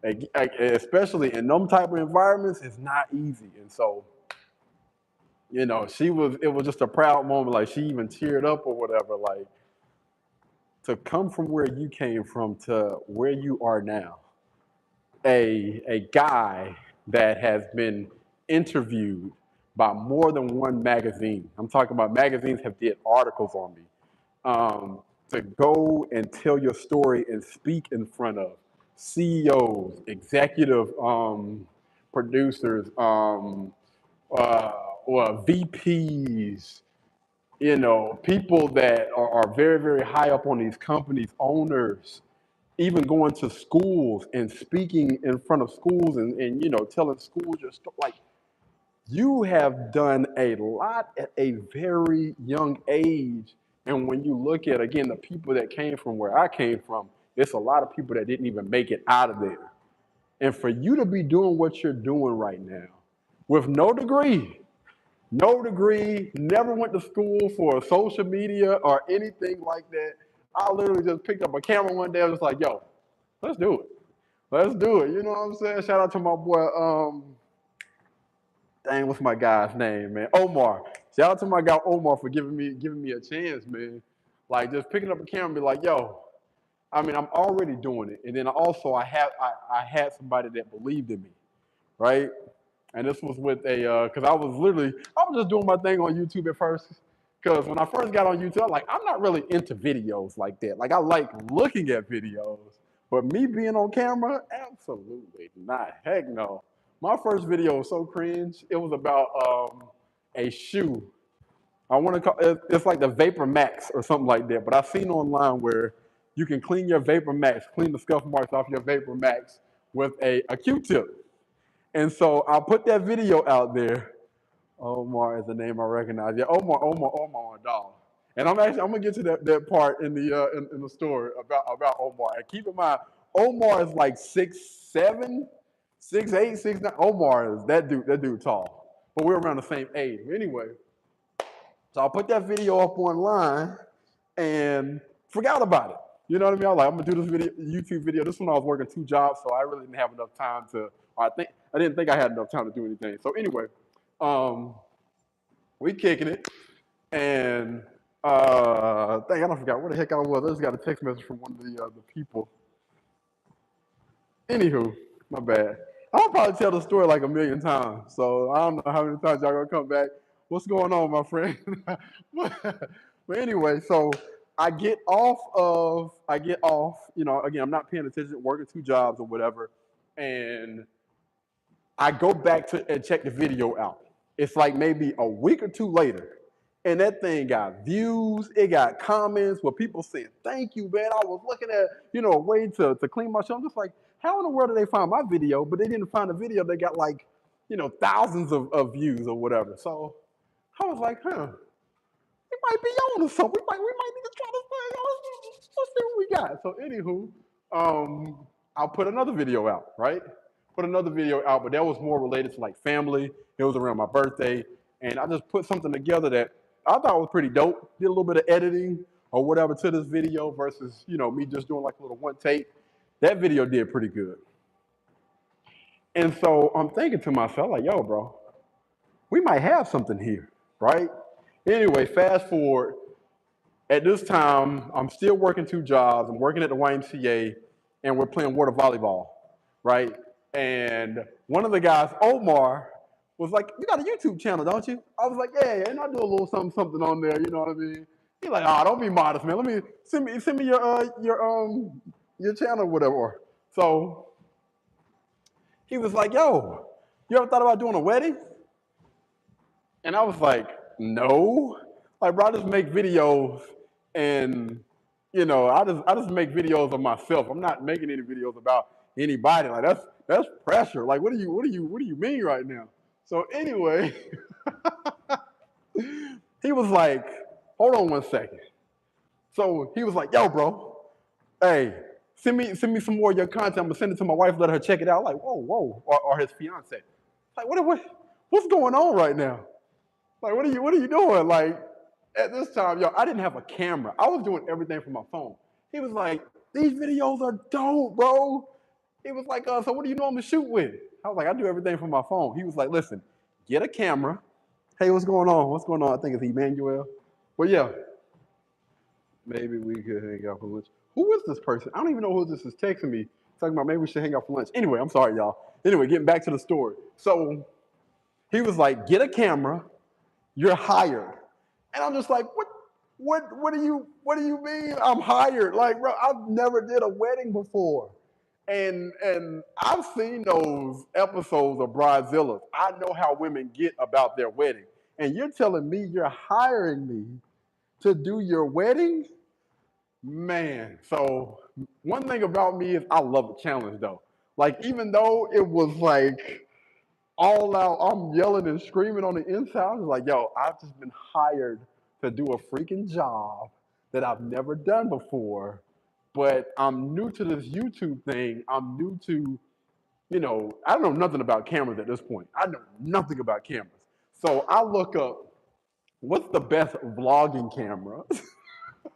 especially in them type of environments, is not easy. And so, it was just a proud moment. Like she even teared up or whatever. Like to come from where you came from to where you are now, a guy that has been interviewed by more than one magazine. I'm talking about magazines have did articles on me. To go and tell your story and speak in front of CEOs, executive producers, uh, or VPs, people that are very, very high up on these companies, owners, even going to schools and speaking in front of schools and telling schools your story. Like you have done a lot at a very young age. And when you look at, again, the people that came from where I came from, it's a lot of people that didn't even make it out of there. And for you to be doing what you're doing right now with no degree, never went to school for social media or anything like that. I literally just picked up a camera one day. I was like, yo, Let's do it. Let's do it. You know what I'm saying? Shout out to my boy. Dang, what's my guy's name, man? Omar. Shout out to my guy Omar for giving me a chance, man. Like just picking up a camera and be like, yo. I mean, I'm already doing it, and then also I had somebody that believed in me, right? And this was with a because I was just doing my thing on YouTube at first. Because when I first got on YouTube, I'm not really into videos like that. Like I like looking at videos, but me being on camera, absolutely not. Heck no. My first video was so cringe. It was about a shoe. I want to call it's like the Vapor Max or something like that. But I've seen online where you can clean your Vapor Max, clean the scuff marks off your Vapor Max with a Q-tip. And so I put that video out there. Omar is the name I recognize. Yeah, Omar, dog. And I'm gonna get to that part in the in the story about Omar. And keep in mind, Omar is like 6'7", 6'8", 6'9". Omar is that dude tall. But we're around the same age. Anyway, so I put that video up online and forgot about it. You know what I mean? I was like, I'm gonna do this YouTube video. This one I was working 2 jobs, so I really didn't have enough time to. I didn't think I had enough time to do anything. So anyway, um, we kicking it, and dang, I don't forgot where the heck I was. I just got a text message from one of the people. Anywho, my bad. I'll probably tell the story like a million times, so I don't know how many times y'all gonna come back. What's going on, my friend? but anyway, so I get off. You know, again, I'm not paying attention, working 2 jobs or whatever, and I go back to and check the video out. It's like maybe a week or 2 later, and that thing got views, it got comments where people saying, "Thank you, man. I was looking at, a way to clean my show." I'm just like, how in the world did they find my video? But they didn't find the video that got like, thousands of views or whatever. So I was like, we might be on to something. We might need to try this thing. Let's see what we got. So anywho, I'll put another video out, right? Put another video out, but that was more related to like family. It was around my birthday, and I just put something together that I thought was pretty dope. Did a little bit of editing or whatever to this video versus me just doing like a little one take. That video did pretty good. And so I'm thinking to myself, like, yo, bro, we might have something here, right? Anyway, fast forward. At this time, I'm still working 2 jobs. I'm working at the YMCA, and we're playing water volleyball, right? And one of the guys, Omar, was like, "You got a YouTube channel, don't you?" I was like, "Yeah, and I do a little something on there." You know what I mean? He's like, "Oh, don't be modest, man. Let me send me your channel, whatever." So he was like, "Yo, you ever thought about doing a wedding?" And I was like, "No." Like, bro, I just make videos, and I just make videos of myself. I'm not making any videos about anybody. Like that's pressure. Like, what do you mean right now? So anyway, he was like, "Hold on one second." So he was like, "Yo, bro, hey, send me some more of your content. I'm gonna send it to my wife, let her check it out." Like, whoa, or his fiance. Like, what's going on right now? Like, what are you doing? Like, at this time, yo, I didn't have a camera. I was doing everything from my phone. He was like, "These videos are dope, bro." He was like, "So what do you normally shoot with?" I was like, "I do everything from my phone." He was like, "Listen, get a camera." Hey, what's going on? What's going on? I think it's Emmanuel. Well, yeah, maybe we could hang out for lunch. Who is this person? I don't even know who this is texting me, talking about maybe we should hang out for lunch. Anyway, I'm sorry, y'all. Anyway, getting back to the story. So he was like, "Get a camera. You're hired." And I'm just like, what do you mean I'm hired? Like, bro, I've never did a wedding before. And I've seen those episodes of Bridezillas. I know how women get about their wedding. And you're telling me you're hiring me to do your wedding? Man, so one thing about me is I love a challenge though. Like, even though it was like all out, I'm yelling and screaming on the inside. I was like, yo, I've just been hired to do a freaking job that I've never done before. But I'm new to this YouTube thing. I'm new to, I don't know nothing about cameras at this point. I know nothing about cameras. So I look up what's the best vlogging camera?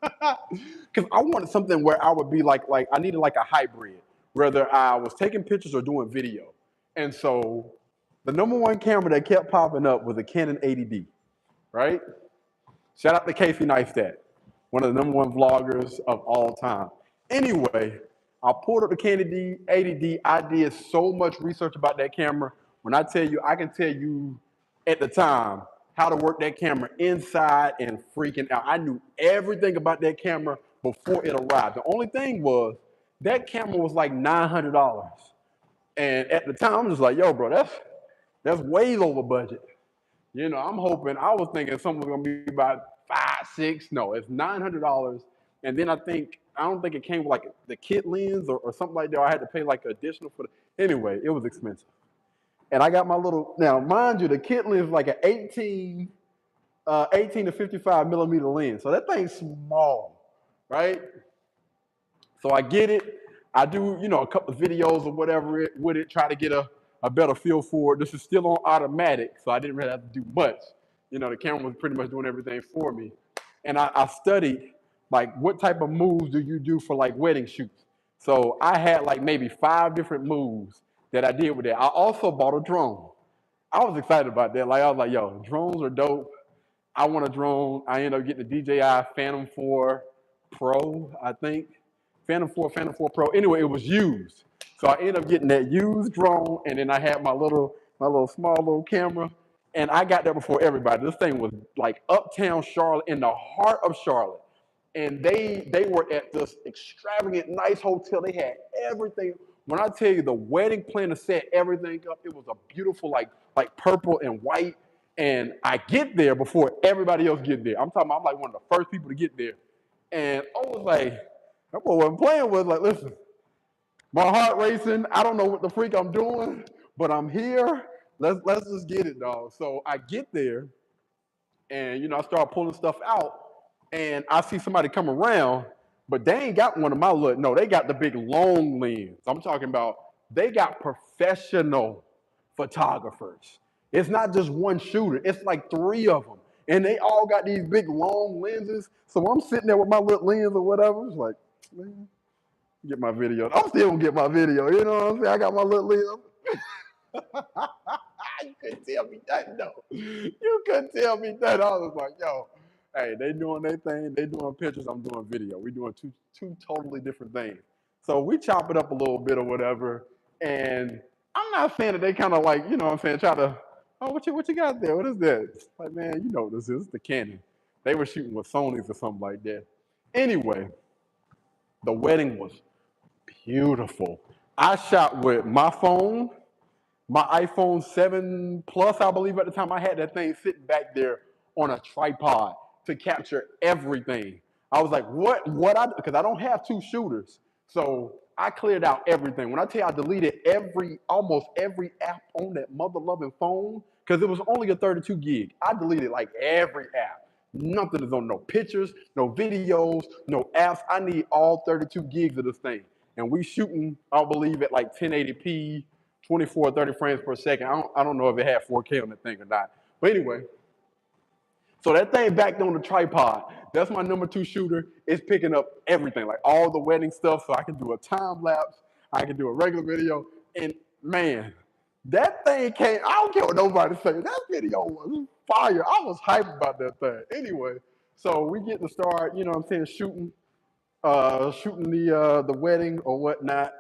Because I wanted something where I would be like I needed like a hybrid, whether I was taking pictures or doing video. And so the number one camera that kept popping up was a Canon 80D, right? Shout out to Casey Neistat, one of the number one vloggers of all time. Anyway, I pulled up the Canon 80D. I did so much research about that camera. When I tell you, I can tell you at the time how to work that camera inside and freaking out. I knew everything about that camera before it arrived. The only thing was that camera was like $900. And at the time, I'm just like, yo, bro, that's way over budget. You know, I was thinking something was gonna be about 5, 6. No, it's $900. And then I don't think it came with like the kit lens or something like that. I had to pay like additional for the, anyway, it was expensive. And I got my little, now mind you, the kit lens is like an 18 to 55 millimeter lens. So that thing's small, right? So I get it. I do, a couple of videos or whatever with it, try to get a better feel for it. This is still on automatic, so I didn't really have to do much. The camera was pretty much doing everything for me. And I studied, like, what type of moves do you do for, like, wedding shoots? So I had, like, maybe 5 different moves that I did with that. I also bought a drone. I was excited about that. Like, I was like, yo, drones are dope. I want a drone. I ended up getting the DJI Phantom 4 Pro, I think. Phantom 4 Pro. Anyway, it was used. So I ended up getting that used drone, and then I had my little small little camera, and I got there before everybody. This thing was like uptown Charlotte, in the heart of Charlotte. And they were at this extravagant, nice hotel. They had everything. When I tell you the wedding planner set everything up, it was a beautiful, like purple and white. And I get there before everybody else get there. I'm like one of the first people to get there. And I was like, that boy wasn't playing with. Like, listen, my heart racing. I don't know what the freak I'm doing, but I'm here. Let's just get it, dog. So I get there, and I start pulling stuff out, and I see somebody come around, but they ain't got one of my little. No, they got the big long lens. I'm talking about they got professional photographers. It's not just one shooter. It's like 3 of them, and they all got these big long lenses. So I'm sitting there with my little lens or whatever. It's like, man, get my video. I'm still gonna get my video. You know what I'm saying? I got my little lens. You couldn't tell me that, though. You couldn't tell me that. I was like, yo, hey, they doing their thing. They doing pictures. I'm doing video. We doing two totally different things. So we chop it up a little bit or whatever. And I'm not saying that they kind of like, try to, oh, what you got there? What is that? Like, man, you know what this is. It's the Canon. They were shooting with Sony's or something like that. Anyway, the wedding was beautiful. I shot with my phone, my iPhone 7 Plus, I believe at the time. I had that thing sitting back there on a tripod to capture everything. I was like, because I don't have 2 shooters. So I cleared out everything. When I tell you I deleted almost every app on that mother loving phone, because it was only a 32 gig. I deleted like every app. Nothing is on, no pictures, no videos, no apps. I need all 32 gigs of this thing. And we shooting, I believe, at like 1080p, 24 or 30 frames per second. I don't know if it had 4K on the thing or not. But anyway, so that thing backed on the tripod. That's my number 2 shooter. It's picking up everything, like all the wedding stuff. So I can do a time lapse. I can do a regular video. And man, that thing came, I don't care what nobody says. That video was fire. I was hyped about that thing. Anyway, so we get to start, shooting the wedding or whatnot.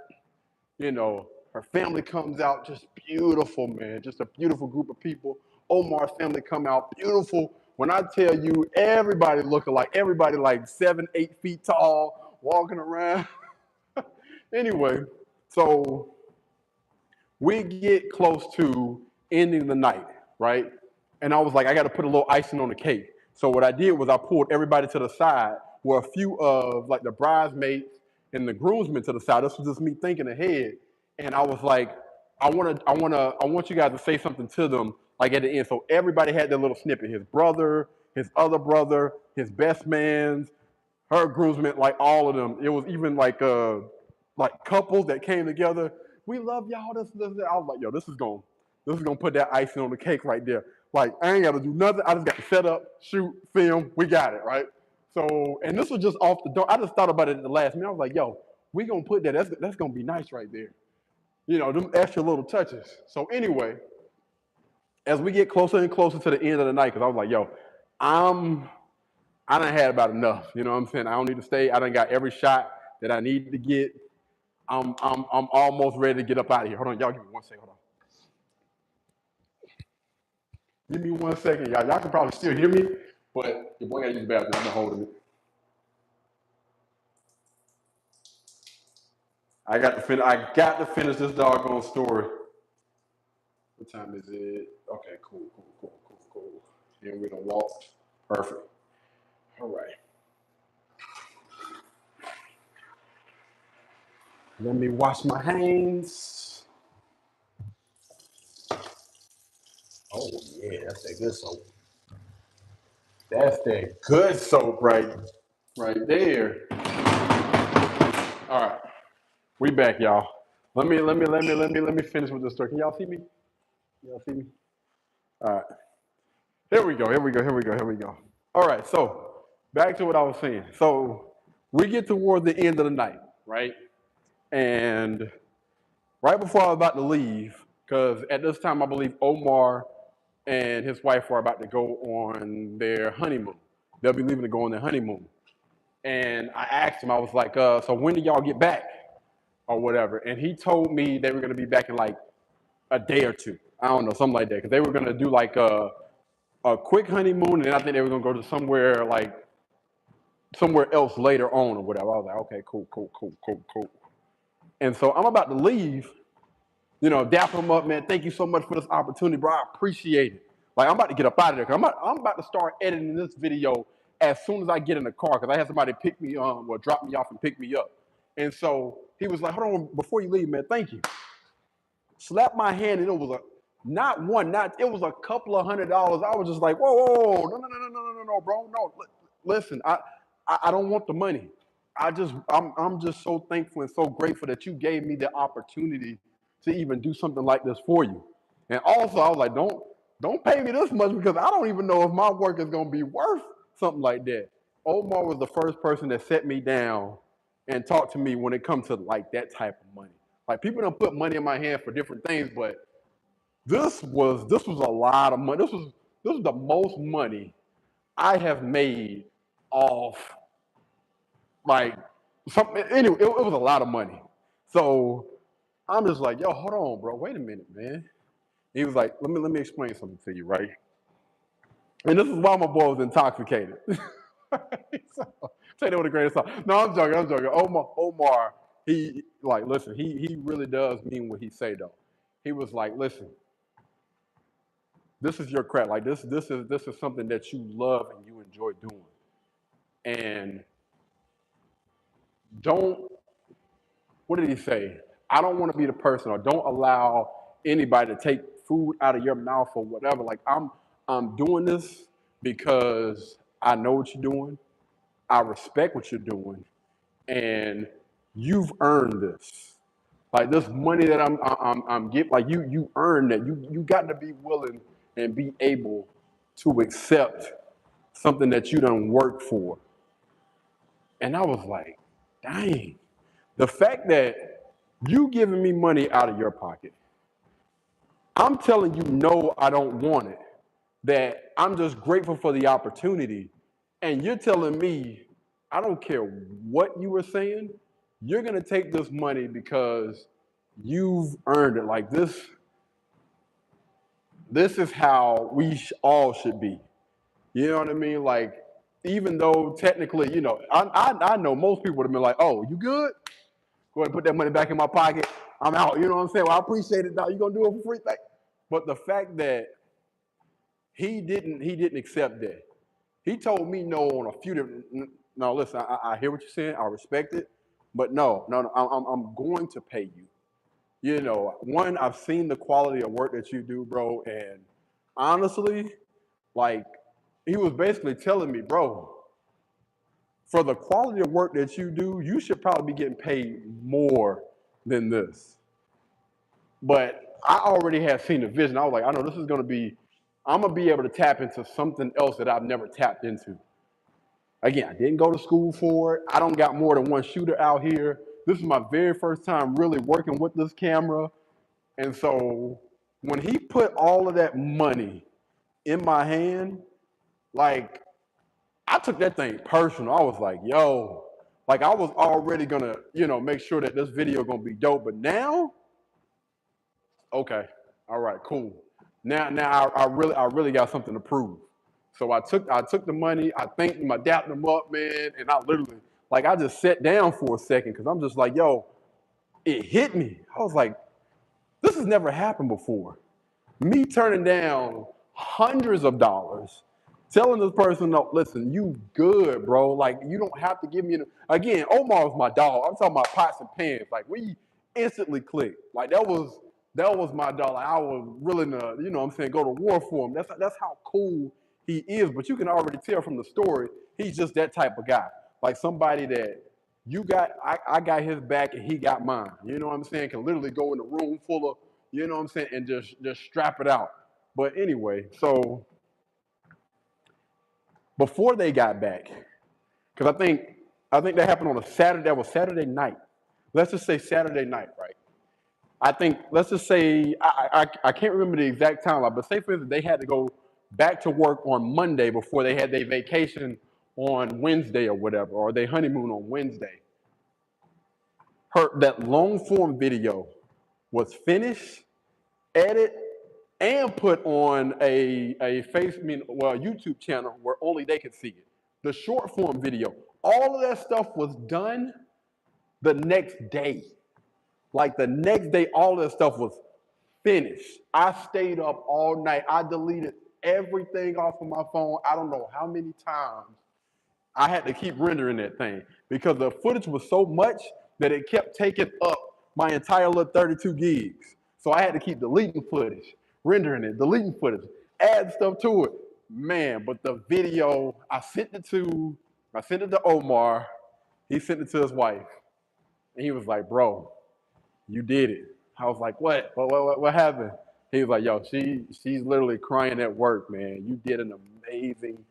Her family comes out just beautiful, man. Just a beautiful group of people. Omar's family come out beautiful. When I tell you, everybody looking like, everybody like 7, 8 feet tall, walking around. Anyway, so we get close to ending the night, right? And I was like, I got to put a little icing on the cake. So what I did was I pulled everybody to the side, where a few of like the bridesmaids and the groomsmen to the side. This was just me thinking ahead. And I was like, I want you guys to say something to them, like at the end. So everybody had their little snippet. His brother, his other brother, his best man's, her groomsmen, like all of them. It was even like couples that came together. We love y'all. This. I was like, yo, this is gonna put that icing on the cake right there. Like, I ain't gotta do nothing. I just got to set up, shoot, film. We got it, right? So, and this was just off the door. I just thought about it at the last minute. I was like, yo, We gonna put that. That's gonna be nice right there. You know, them extra little touches. So anyway, as we get closer and closer to the end of the night, because I was like, yo, I'm I done had about enough. You know what I'm saying? I don't need to stay. I done got every shot that I need to get. I'm almost ready to get up out of here. Hold on, y'all give me 1 second. Hold on. Give me 1 second, y'all. Y'all can probably still hear me, but your boy gotta use the bathroom. I'm holding it. I got to finish this doggone story. What time is it? Okay, cool. And we're gonna walk. Perfect. All right. Let me wash my hands. Oh yeah, that's that good soap. That's that good soap right there. All right, we back, y'all. Let me finish with the story. Can y'all see me? Y'all see me? All right. Here we go. All right, so back to what I was saying. So we get towards the end of the night, right? And right before I was about to leave, because at this time I believe Omar and his wife were about to go on their honeymoon. They'll be leaving to go on their honeymoon. And I asked him, I was like, so when do y'all get back? Or whatever. And he told me they were going to be back in like a day or two. I don't know, something like that. Because they were going to do like a quick honeymoon, and then I think they were going to go to somewhere else later on or whatever. I was like, okay, cool. And so I'm about to leave, you know, dap him up, man. Thank you so much for this opportunity, bro. I appreciate it. Like, I'm about to get up out of there. I'm about to start editing this video as soon as I get in the car because I had somebody pick me or drop me off and pick me up. And so he was like, hold on, before you leave, man, thank you. Slapped my hand, and it was it was a couple of $100. I was just like, whoa, no, bro. No, listen, I don't want the money. I'm just so thankful and so grateful that you gave me the opportunity to even do something like this for you. And also, I was like, don't pay me this much because I don't even know if my work is gonna be worth something like that. Omar was the first person that set me down and talked to me when it comes to like that type of money. Like people don't put money in my hand for different things, but this was a lot of money. This was the most money I have made off like something. Anyway, it was a lot of money. So I'm just like, yo, hold on, bro. Wait a minute, man. He was like, let me explain something to you, right? And this is why my boy was intoxicated. So, take that with a grain of salt. No, I'm joking. Omar, he like, listen, he really does mean what he say though. He was like, listen, this is your craft. Like this is something that you love and you enjoy doing. And don't what did he say? I don't want to be the person or don't allow anybody to take food out of your mouth or whatever. Like I'm doing this because I know what you're doing. I respect what you're doing, and you've earned this. Like this money that I'm getting, like you earned that. You got to be willing and be able to accept something that you done worked for. And I was like, dang, the fact that you giving me money out of your pocket, I'm telling you, no, I don't want it. That I'm just grateful for the opportunity. And you're telling me, I don't care what you were saying, you're going to take this money because you've earned it. Like this is how we all should be. You know what I mean? Like, even though technically, you know, I know most people would have been like, oh, you good? Go ahead and put that money back in my pocket. I'm out. You know what I'm saying? Well, I appreciate it. Now you gonna do it for free? Like, but the fact that he didn't accept that. He told me no on a few different. No, listen, I hear what you're saying. I respect it, but no, I'm going to pay you. You know, one, I've seen the quality of work that you do, bro, and honestly, like, he was basically telling me, bro, for the quality of work that you do, you should probably be getting paid more than this. But I already had seen the vision. I was like, I know this is going to be, I'm going to be able to tap into something else that I've never tapped into. Again, I didn't go to school for it. I don't got more than one shooter out here. this is my very first time really working with this camera. And so when he put all of that money in my hand, like I took that thing personal. I was like, yo, like I was already gonna, make sure that this video gonna be dope. But now, okay, all right, cool. Now I really got something to prove. So I took the money, I thanked him, I dapped him up, man, and I literally, like, I just sat down for a second because I'm just like, yo, it hit me. I was like, this has never happened before. Me turning down hundreds of dollars, telling this person, no, listen, you good, bro. Like, you don't have to give me, again, Omar was my dog. I'm talking about pots and pans. Like, we instantly clicked. Like, that was my dog. Like, I was willing to, what I'm saying, go to war for him. That's how cool he is. But you can already tell from the story, he's just that type of guy. Like somebody that I got his back and he got mine. You know what I'm saying? Can literally go in a room full of, you know what I'm saying, and just strap it out. But anyway, so before they got back, because I think that happened on a Saturday. That was Saturday night. Let's just say Saturday night, right? I think let's just say I can't remember the exact timeline, but say for instance they had to go back to work on Monday before they had their vacation on Wednesday or whatever, or their honeymoon on Wednesday. That long form video was finished, edited, and put on a YouTube channel where only they could see it. The short form video, all of that stuff was done the next day. Like the next day, all that stuff was finished. I stayed up all night. I deleted everything off of my phone. I don't know how many times I had to keep rendering that thing because the footage was so much that it kept taking up my entire little 32 gigs. So I had to keep deleting footage, rendering it, deleting footage, add stuff to it. Man, but the video, I sent it to Omar. He sent it to his wife. And he was like, bro, you did it. I was like, what? What happened? He was like, yo, she's literally crying at work, man. You did an amazing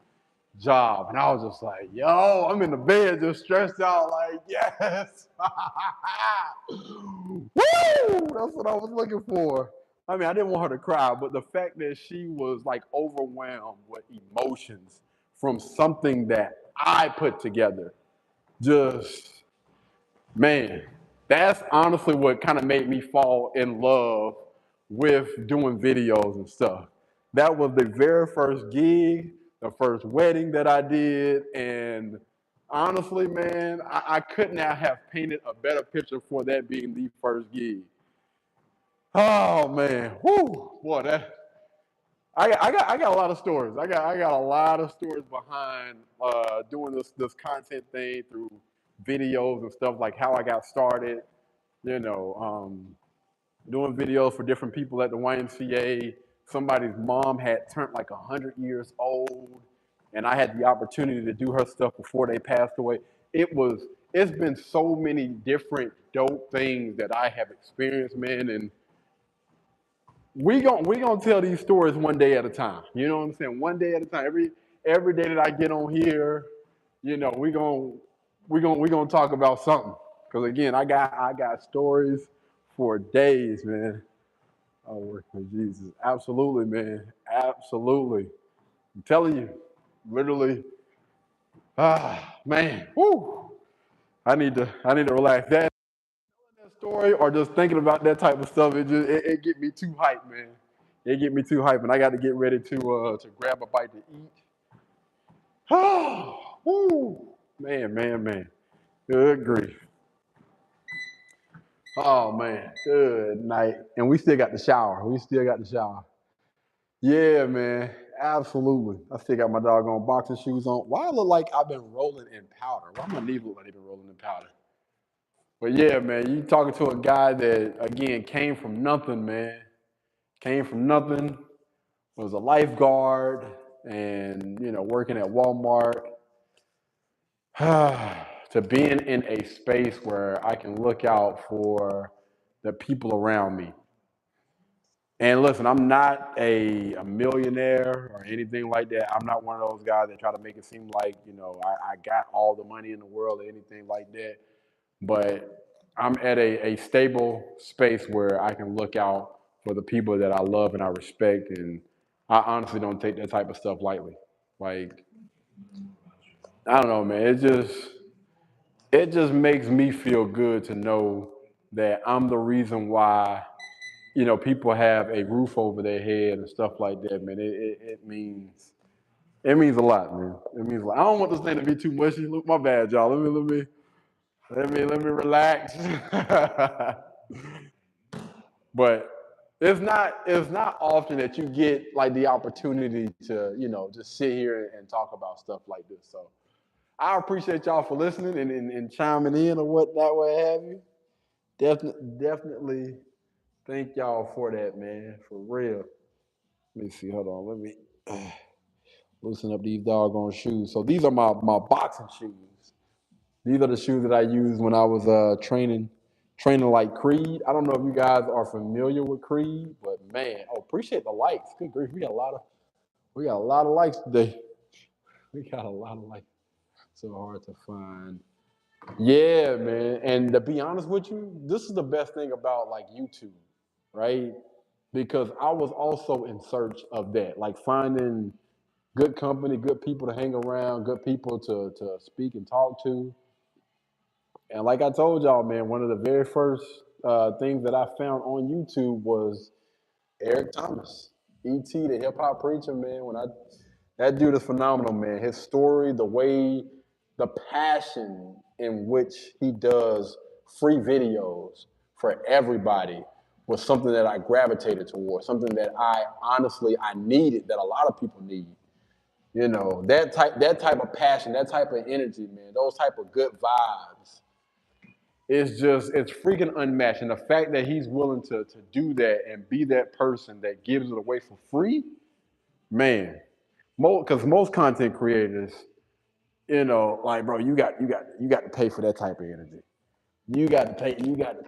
job. And I was just like, yo, I'm in the bed just stressed out, like, yes. Woo! That's what I was looking for. I mean, I didn't want her to cry, but the fact that she was like overwhelmed with emotions from something that I put together, just, man, that's honestly what kind of made me fall in love with doing videos and stuff. That was the very first gig, the first wedding that I did. And honestly, man, I could not have painted a better picture for that being the first gig. Oh man, whoo, boy, I got a lot of stories. I got a lot of stories behind doing this content thing through videos and stuff, like how I got started, you know, doing videos for different people at the YMCA. Somebody's mom had turned like 100 years old, and I had the opportunity to do her stuff before they passed away. It's been so many different dope things that I have experienced, man, and we gonna tell these stories one day at a time. You know what I'm saying? One day at a time. Every day that I get on here, we gonna talk about something. Because again, I got stories for days, man. Oh, work for Jesus. Absolutely, man. Absolutely. I'm telling you, literally. Man. Whoo. I need to relax. That story or just thinking about that type of stuff, it get me too hyped, man. It get me too hyped, and I got to get ready to grab a bite to eat. Woo. Man. Good grief. Oh man, good night. And we still got the shower. Yeah, man. Absolutely. I still got my doggone boxing shoes on. Why I look like I've been rolling in powder? Why my knees look like they've been rolling in powder? But yeah, man, you talking to a guy that again came from nothing, man. Came from nothing, was a lifeguard, and working at Walmart, to being in a space where I can look out for the people around me. And listen, I'm not a millionaire or anything like that. I'm not one of those guys that try to make it seem like, I got all the money in the world or anything like that. But I'm at a stable space where I can look out for the people that I love and I respect, and I honestly don't take that type of stuff lightly. Like I don't know, man. It just makes me feel good to know that I'm the reason why people have a roof over their head and stuff like that, man. It means a lot, man. It means a lot. I don't want this thing to be too mushy. Look, my bad, y'all. Let me relax. But it's not often that you get like the opportunity to just sit here and talk about stuff like this. So I appreciate y'all for listening and chiming in or what that way have you. Definitely thank y'all for that, man. For real. Let me see. Hold on. Let me loosen up these doggone shoes. So these are my boxing shoes. These are the shoes that I used when I was training like Creed. I don't know if you guys are familiar with Creed, but man, appreciate the likes. Good grief, we got a lot of likes today. We got a lot of likes. So hard to find. Yeah, man. And to be honest with you, this is the best thing about like YouTube, right? Because I was also in search of that, like finding good company, good people to hang around, good people to speak and talk to. And like I told y'all, man, one of the very first things that I found on YouTube was Eric Thomas, ET, the hip hop preacher, man. That dude is phenomenal, man. His story, the way, the passion in which he does free videos for everybody was something that I gravitated towards, something that I needed, that a lot of people need. That type of passion, that type of energy, man, those type of good vibes. It's freaking unmatched. And the fact that he's willing to do that and be that person that gives it away for free, man. Because most content creators, like bro, you got to pay for that type of energy. You got to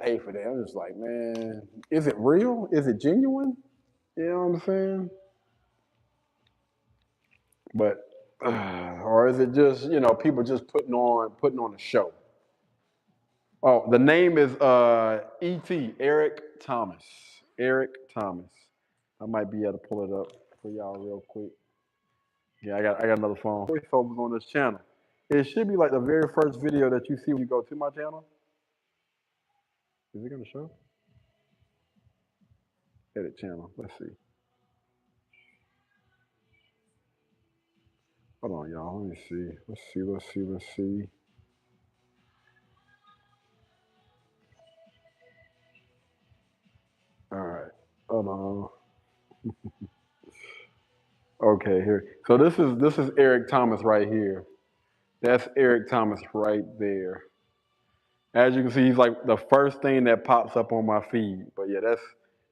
pay for that. I'm just like, man, is it real? Is it genuine? You know what I'm saying? But or is it just, people just putting on a show? Oh, the name is E.T. Eric Thomas. Eric Thomas. I might be able to pull it up for y'all real quick. Yeah, I got another phone. Voiceovers on this channel. It should be like the very first video that you see when you go to my channel. Is it gonna show? Edit channel. Let's see. Hold on, y'all. Let me see. Let's see. All right. Hold on. Okay, here. So this is Eric Thomas right here. That's Eric Thomas right there. As you can see, he's like the first thing that pops up on my feed. But yeah,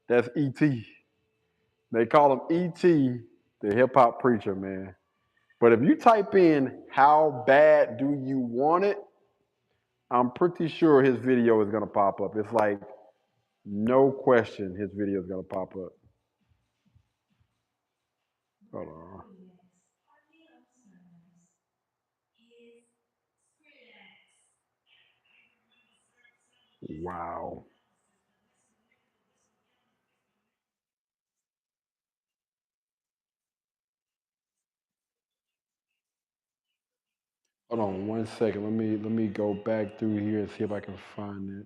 that's ET. They call him ET, the hip hop preacher, man. But if you type in "how bad do you want it," I'm pretty sure his video is gonna pop up. It's like no question, his video is gonna pop up. Hold on. Wow. Hold on 1 second. Let me go back through here and see if I can find it.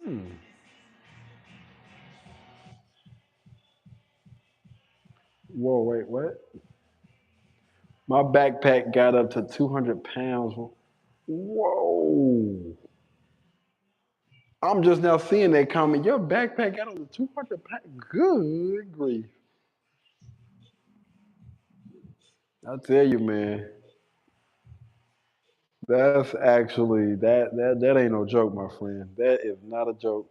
Hmm. Whoa, wait, what? My backpack got up to 200 pounds. Whoa. I'm just now seeing that comment. Your backpack got up to 200 pounds. Good grief. I tell you, man, that's actually that ain't no joke, my friend. That is not a joke.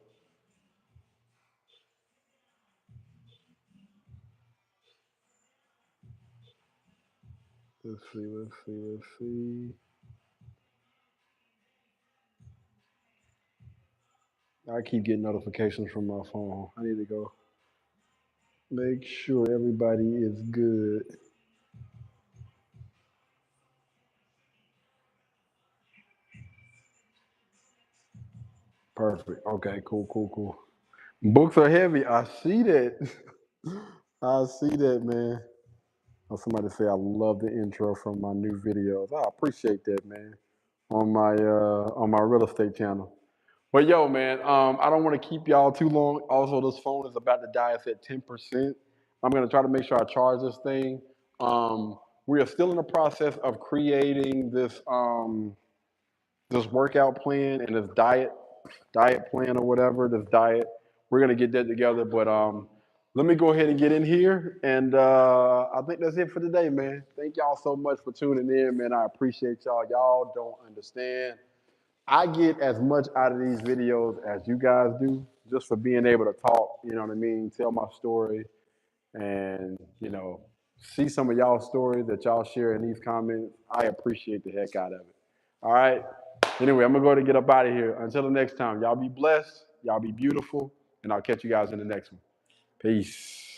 Let's see. I keep getting notifications from my phone. I need to go make sure everybody is good. Perfect. Okay, cool, cool, cool. Books are heavy. I see that. I see that, man. Oh, somebody say I love the intro from my new videos. I appreciate that, man. On my real estate channel. But yo, man, I don't want to keep y'all too long. Also, this phone is about to die. It's at 10%. I'm gonna try to make sure I charge this thing. We are still in the process of creating this workout plan and this diet plan or whatever, this diet. We're gonna get that together. But let me go ahead and get in here, and I think that's it for today, man. Thank y'all so much for tuning in, man. I appreciate y'all. Y'all don't understand. I get as much out of these videos as you guys do, just for being able to talk. You know what I mean? Tell my story, and see some of y'all stories that y'all share in these comments. I appreciate the heck out of it. All right. Anyway, I'm gonna go ahead and get up out of here. Until the next time, y'all be blessed, y'all be beautiful, and I'll catch you guys in the next one. Peace.